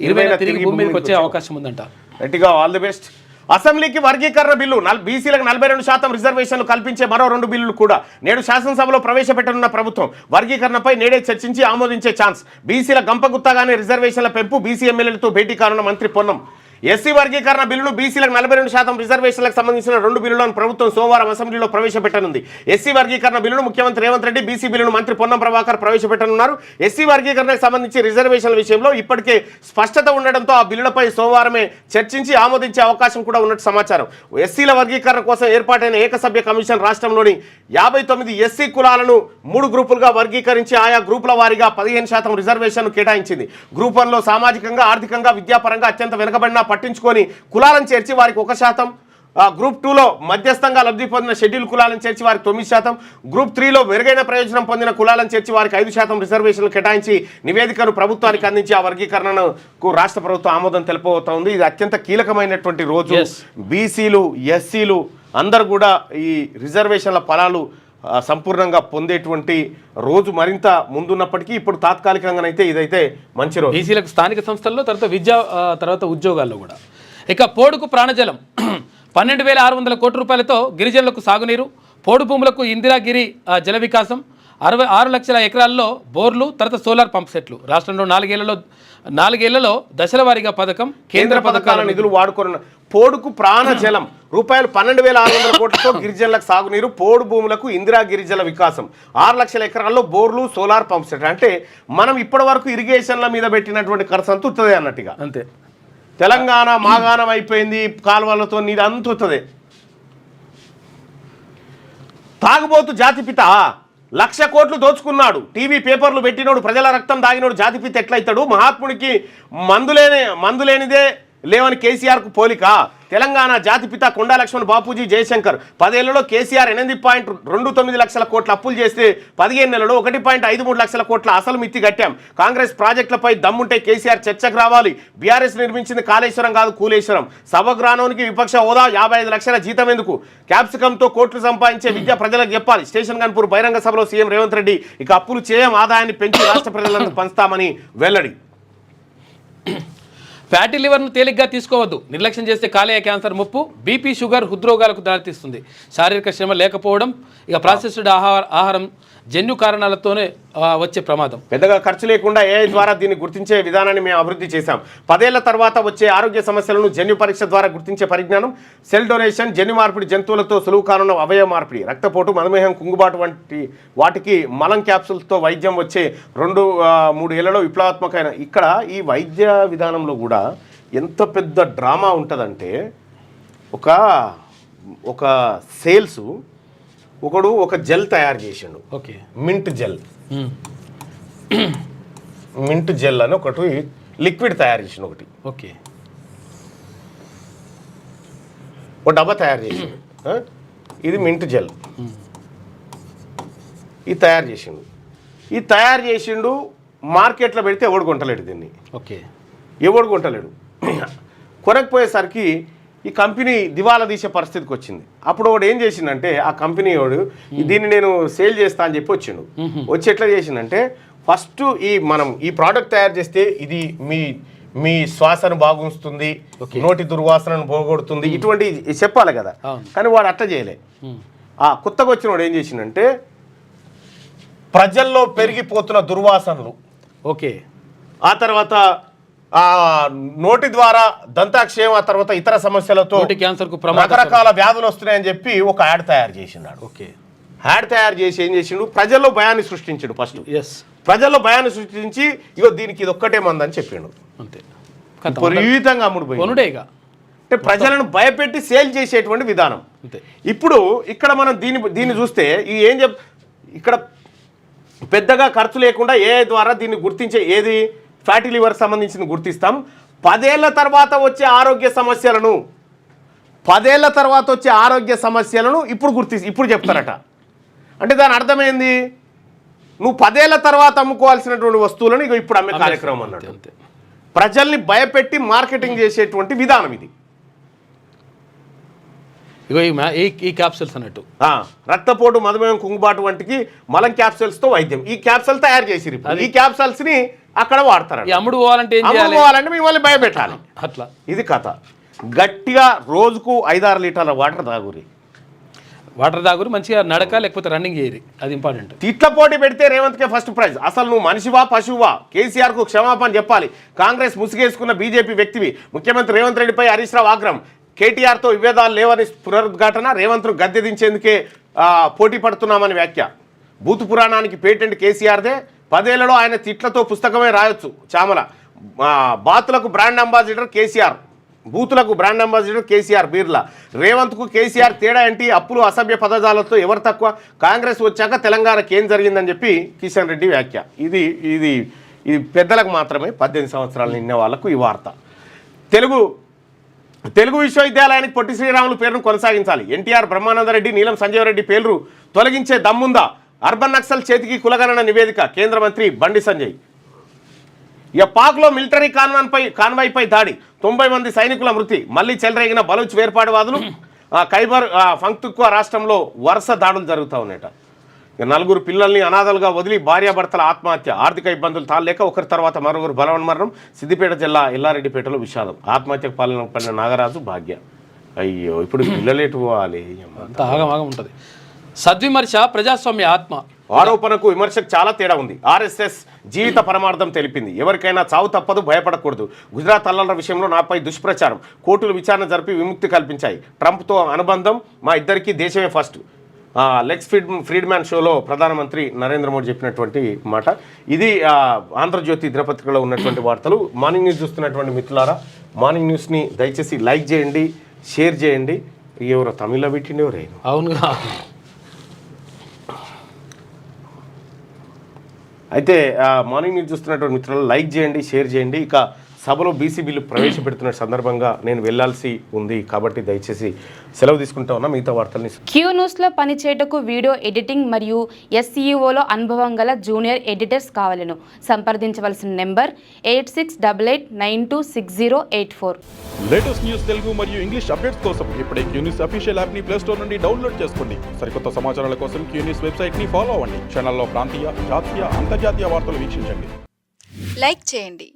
20 తిరిగి భూమి మీదకి వచ్చే అవకాశం ఉందంట. గట్టిగా ఆల్ ది బెస్ట్. అసెంబ్లీకి వర్గీకరణ బిల్లు, బీసీలకు 42% రిజర్వేషన్లు కల్పించే మరో 2 బిల్లులు కూడా నేడు శాసనసభలో ప్రవేశపెట్టనున్న ప్రభుత్వం. వర్గీకరణపై నేడే చర్చించి ఆమోదించే ఛాన్స్. బీసీల గంపగుత్తగానే రిజర్వేషన్ల పెంపు, బీసీ ఎమ్మెల్యేలతో భేటీ కానున్న మంత్రి పొన్నం. ఎస్సీ వర్గీకరణ బిల్లును, బీసీలకు 42% రిజర్వేషన్లకు సంబంధించిన 2 బిల్లులను ప్రభుత్వం సోమవారం అసెంబ్లీలో ప్రవేశపెట్టనుంది. ఎస్సీ వర్గీకరణ బిల్లును ముఖ్యమంత్రి రేవంత్ రెడ్డి, బీసీ బిల్లును మంత్రి పొన్నం ప్రభాకర్ ప్రవేశపెట్టనున్నారు. ఎస్సీ వర్గీకరణకు సంబంధించి రిజర్వేషన్ల విషయంలో ఇప్పటికే స్పష్టత ఉండడంతో ఆ బిల్లులపై సోమవారమే చర్చించి ఆమోదించే అవకాశం కూడా ఉన్నట్టు సమాచారం. ఎస్సీల వర్గీకరణ కోసం ఏర్పాటైన ఏకసభ్య కమిషన్ రాష్ట్రంలోని 59 ఎస్సీ కులాలను 3 గ్రూపులుగా వర్గీకరించి ఆయా గ్రూపుల వారీగా 15% రిజర్వేషన్ను కేటాయించింది. గ్రూప్ 1లో సామాజికంగా, ఆర్థికంగా, విద్యాపరంగా అత్యంత వెనుకబడిన పట్టించుకొని కులాలను చేర్చి వారికి 1%, గ్రూప్ 2లో మధ్యస్థంగా లబ్ధి పొందిన షెడ్యూల్ కులాలను చేర్చి వారికి 9%, గ్రూప్ 3లో మెరుగైన ప్రయోజనం పొందిన కులాలను చేర్చి వారికి 5% రిజర్వేషన్లు కేటాయించి నివేదికను ప్రభుత్వానికి అందించి ఆ వర్గీకరణకు రాష్ట్ర ప్రభుత్వం ఆమోదం తెలుపబోతోంది. ఇది అత్యంత కీలకమైనటువంటి రోజు. బీసీలు, ఎస్సీలు అందరూ కూడా ఈ రిజర్వేషన్ల ఫలాలు సంపూర్ణంగా పొందేటువంటి రోజు మరింత ముందున్నప్పటికీ ఇప్పుడు తాత్కాలికంగానైతే ఇదైతే మంచి రోజు. బీసీలకు స్థానిక సంస్థల్లో, తర్వాత ఉద్యోగాల్లో కూడా. ఇక పోడుకు ప్రాణజలం 12,600 కోట్ల రూపాయలతో గిరిజనులకు సాగునీరు, పోడు భూములకు ఇందిరాగిరి జల వికాసం, 66 లక్షల ఎకరాల్లో బోర్లు, తర్వాత సోలార్ పంప్ సెట్లు. రాష్ట్రంలో 4 ఏళ్లలో దశల వారీగా పథకం, కేంద్ర పథకాల నిధులు వాడుకున్న పోడుకు ప్రాణజలం రూపాయలు 12,600 కోట్లతో గిరిజనులకు సాగునీరు, పోడు భూములకు ఇందిరా గిరిజల వికాసం, 6 లక్షల ఎకరాల్లో బోర్లు, సోలార్ పంప్ సెట్. అంటే మనం ఇప్పటి వరకు ఇరిగేషన్ల మీద పెట్టినటువంటి ఖర్చు అంత ఉత్తదే అన్నట్టుగా. అంతే. తెలంగాణ మాగాణం అయిపోయింది, కాలువలతో నీరు అంత ఉత్తదే. తాగుబోతు జాతిపిత 1,00,000 కోట్లు దోచుకున్నాడు, టీవీ పేపర్లు పెట్టినోడు, ప్రజల రక్తం దాగినోడు జాతిపిత ఎట్లయితాడు? మహాత్ముడికి మందులేనిదే లేవని కేసీఆర్కు పోలిక. తెలంగాణ జాతిపిత కొండా లక్ష్మణ్ బాపూజీ జయశంకర్ 10 ఏళ్లలో కేసీఆర్ 8.29 లక్షల కోట్ల అప్పులు చేస్తే 15 నెలల్లో 1.53 లక్షల కోట్ల అసలు మిత్తి కట్టాం. కాంగ్రెస్ ప్రాజెక్టులపై దమ్ముంటే కేసీఆర్ చర్చకు రావాలి. బీఆర్ఎస్ నిర్మించింది కాళేశ్వరం కాదు కూలేశ్వరం. సభగ్రానానికి విపక్ష హోదా, 55 లక్షల జీతం ఎందుకు? క్యాప్సికంతో కోట్లు సంపాదించే విద్య ప్రజలకు చెప్పాలి. స్టేషన్ గన్పూర్ బహిరంగ సభలో సీఎం రేవంత్ రెడ్డి ఇక అప్పులు చేయం, ఆదాయాన్ని పెంచి రాష్ట్ర ప్రజలను పంచుతామని వెల్లడి. ఫ్యాటీ లివర్ను తేలిగ్గా తీసుకోవద్దు, నిర్లక్ష్యం చేస్తే కాలేయ క్యాన్సర్ ముప్పు, బీపీ, షుగర్, హృద్రోగాలకు దారితీస్తుంది. శారీరక శ్రమ లేకపోవడం, ఇక ప్రాసెస్డ్ ఆహారం జన్యు కారణాలతోనే వచ్చే ప్రమాదం. పెద్దగా ఖర్చు లేకుండా ఏఐ ద్వారా దీన్ని గుర్తించే విధానాన్ని మేము అభివృద్ధి చేశాం. 10 ఏళ్ల తర్వాత వచ్చే ఆరోగ్య సమస్యలను జన్యు పరీక్ష ద్వారా గుర్తించే పరిజ్ఞానం, సెల్ డొనేషన్, జన్యు మార్పిడి, జంతువులతో సులువు కానున్న అవయవ మార్పిడి, రక్తపోటు, మధుమేహం, కుంగుబాటు వంటి వాటికి మలం క్యాప్సుల్తో వైద్యం వచ్చే 2-3 ఏళ్లలో విప్లవాత్మకమైన. ఇక్కడ ఈ వైద్య విధానంలో కూడా ఎంత పెద్ద డ్రామా ఉంటుందంటే, ఒక సేల్స్ ఒకడు ఒక జెల్ తయారు చేసిండు. ఓకే, మింట్ జెల్ అని ఒకటి లిక్విడ్ తయారు చేసిండు. ఓకే, ఒక డబ్బా తయారు చేసిండు. ఇది మింట్ జెల్. ఇది తయారు చేసిండు. మార్కెట్లో పెడితే ఎవడు కొంటలేడు దీన్ని. ఓకే, ఎవడు కొంటలేడు. కొనకపోయేసరికి ఈ కంపెనీ దివాలా తీసే పరిస్థితికి వచ్చింది. అప్పుడు వాడు ఏం చేసిండంటే, ఆ కంపెనీ వాడు దీన్ని నేను సేల్ చేస్తా అని చెప్పి వచ్చిండు. వచ్చి ఎట్లా చేసిండంటే, ఫస్ట్ మనం ఈ ప్రోడక్ట్ తయారు చేస్తే ఇది మీ శ్వాసను బాగుంటుంది, నోటి దుర్వాసనను పోగొడుతుంది, ఇటువంటి చెప్పాలి కదా. కానీ వాడు అట్లా చేయలే. కొత్తగా వచ్చిన వాడు ఏం చేసిండంటే, ప్రజల్లో పెరిగిపోతున్న దుర్వాసనలు, ఓకే, ఆ తర్వాత నోటి ద్వారా దంతాక్షయం, ఆ తర్వాత ఇతర సమస్యలతో రకరకాల వ్యాధులు వస్తున్నాయని చెప్పి ఒక యాడ్ తయారు చేసినాడు. ఓకే, యాడ్ తయారు చేసి ఏం చేసిండు, ప్రజల్లో భయాన్ని సృష్టించాడు. ఫస్ట్ ప్రజల్లో భయాన్ని సృష్టించి ఇగో దీనికి ఇది ఒక్కటే మందని చెప్పిండు. అంతే, విపరీతంగా అమ్ముడుపోయింది. అంటే ప్రజలను భయపెట్టి సేల్ చేసేటువంటి విధానం. ఇప్పుడు ఇక్కడ మనం దీన్ని చూస్తే ఇక్కడ పెద్దగా ఖర్చు లేకుండా ఏఐ ద్వారా దీన్ని గుర్తించే ఏది ఫ్యాటీ లివర్ సంబంధించింది గుర్తిస్తాం. 10 ఏళ్ల తర్వాత వచ్చే ఆరోగ్య సమస్యలను ఇప్పుడు చెప్తారట. అంటే దాని అర్థమైంది నువ్వు 10 ఏళ్ల తర్వాత అమ్ముకోవాల్సినటువంటి వస్తువులను ఇక ఇప్పుడు అమ్మే కార్యక్రమం అన్నట్టు. అంతే. ప్రజల్ని భయపెట్టి మార్కెటింగ్ చేసేటువంటి విధానం ఇది. ఇగో ఈ క్యాప్సూల్స్ అన్నట్టు రక్తపోటు, మధుమేహం, కుంగుబాటు వంటికి మలం క్యాప్సూల్స్తో వైద్యం. ఈ క్యాప్సూల్ తయారు చేసిరు. ఈ క్యాప్సూల్స్ని అక్కడ వాడతారు. అమ్ముడు పోవాలంటే అమ్ముడు పోవాలంటే మిమ్మల్ని భయపెట్టాలి. అట్లా ఇది కథ. గట్టిగా రోజుకు 5-6 లీటర్ల వాటర్ తాగురి. వాటర్ తాగురు, మంచిగా నడక లేకపోతే రన్నింగ్ చేయరు, అది ఇంపార్టెంట్. తిట్ల పోటీ పెడితే రేవంత్కే ఫస్ట్ ప్రైజ్. అసలు నువ్వు మనిషివా పశువా? కేసీఆర్కు క్షమాపణ చెప్పాలి. కాంగ్రెస్ ముసుగేసుకున్న బీజేపీ వ్యక్తివి. ముఖ్యమంత్రి రేవంత్ రెడ్డిపై హరీష్ రావు ఆగ్రహం. కేటీఆర్తో విభేదాలు లేవని పునరుద్ఘాటన. రేవంత్ను గద్దె దించేందుకే పోటీ పడుతున్నామని వ్యాఖ్య. బూతు పురాణానికి పేటెంట్ కేసీఆర్దే. 10 ఏళ్లలో ఆయన తిట్లతో పుస్తకమే రాయొచ్చు. చామల. బాతులకు బ్రాండ్ అంబాసిడర్ కేసీఆర్, బూతులకు బ్రాండ్ అంబాసిడర్ కేసీఆర్. బీర్లా. రేవంత్కు కేసీఆర్ తేడా ఏంటి? అప్పులు, అసభ్య పదజాలతో ఎవరు తక్కువ? కాంగ్రెస్ వచ్చాక తెలంగాణకి ఏం జరిగిందని చెప్పి కిషన్ రెడ్డి వ్యాఖ్య. ఇది ఇది ఇది పెద్దలకు మాత్రమే, 18 సంవత్సరాలు నిన్న వాళ్ళకు ఈ వార్త. తెలుగు విశ్వవిద్యాలయానికి పొట్టి శ్రీరాములు పేరును కొనసాగించాలి. ఎన్టీఆర్, బ్రహ్మానందరెడ్డి, నీలం సంజీవరెడ్డి పేర్లు తొలగించే దమ్ముందా? అర్బన్ నక్సల్ చేతికి కులగణన నివేదిక. కేంద్ర మంత్రి బండి సంజయ్. ఇక పాక్లో మిలిటరీ కాన్వాయ్పై దాడి. 90 మంది సైనికుల మృతి. మళ్లీ చెలరేగిన బలూచ్ వేర్పాటువాదులు. ఖైబర్ పఖ్తూన్ఖ్వా రాష్ట్రంలో వరుస దాడులు జరుగుతూ ఉన్నాయట. ఇక 4 పిల్లల్ని అనాథలుగా వదిలి భార్యాభర్తల ఆత్మహత్య. ఆర్థిక ఇబ్బందులు తాళలేక ఒకరి తర్వాత మరొకరు బలవన్మరణం. సిద్దిపేట జిల్లా ఎల్లారెడ్డిపేటలో విషాదం. ఆత్మహత్యకు పడిన నాగరాజు, భాగ్య. అయ్యో, ఇప్పుడు పిల్లలేటు పోవాలి. అంత ఆగమాగం ఉంటుంది. సద్విమర్శ ప్రజాస్వామ్య ఆత్మ. ఆరోపణకు విమర్శకు చాలా తేడా ఉంది. ఆర్ఎస్ఎస్ జీవిత పరమార్థం తెలిపింది. ఎవరికైనా చావు తప్పదు, భయపడకూడదు. గుజరాత్ అల్లర్ల విషయంలో నాపై దుష్ప్రచారం. కోర్టులు విచారణ జరిపి విముక్తి కల్పించాయి. ట్రంప్తో అనుబంధం, మా ఇద్దరికీ దేశమే ఫస్ట్. లెక్స్ ఫ్రీడ్మ్యాన్ షోలో ప్రధానమంత్రి నరేంద్ర మోడీ చెప్పినటువంటి మాట ఇది. ఆంధ్రజ్యోతి దినపత్రికలో ఉన్నటువంటి వార్తలు. మార్నింగ్ న్యూస్ చూస్తున్నటువంటి మిత్రులారా, మార్నింగ్ న్యూస్ని దయచేసి లైక్ చేయండి, షేర్ చేయండి. ఎవరో తమిళలో పెట్టిండి, ఎవరైనా అవునుగా. అయితే మార్నింగ్ న్యూస్ చూస్తున్నటువంటి మిత్రులు లైక్ చేయండి, షేర్ చేయండి. ఇక సభలో బీసీ బిల్లు ప్రవేశపెడుతున్న సందర్భంగా నేను వెళ్లాల్సి ఉంది కాబట్టి దయచేసి సెలవు తీసుకుంటా ఉన్నా. మిగతా వార్తల్ని క్యూ న్యూస్లో పనిచేయటకు వీడియో ఎడిటింగ్ మరియు SEOలో అనుభవం గల జూనియర్ ఎడిటర్స్ కావాలను సంప్రదించవలసిన నెంబర్ 8688926084. లేటెస్ట్ న్యూస్ తెలుగు మరియు ఇంగ్లీష్ అప్డేట్స్ కోసం ఇప్పుడే క్యూ న్యూస్ అఫీషియల్ యాప్ని ప్లే స్టోర్ నుండి డౌన్లోడ్ చేసుకోండి. సరికొత్త సమాచారాల కోసం క్యూ న్యూస్ వెబ్సైట్ని ఫాలో అవ్వండి. ఛానల్లో ప్రాంతీయ, జాతీయ, అంతర్జాతీయ వార్తలు వీక్షించండి. లైక్ చేయండి,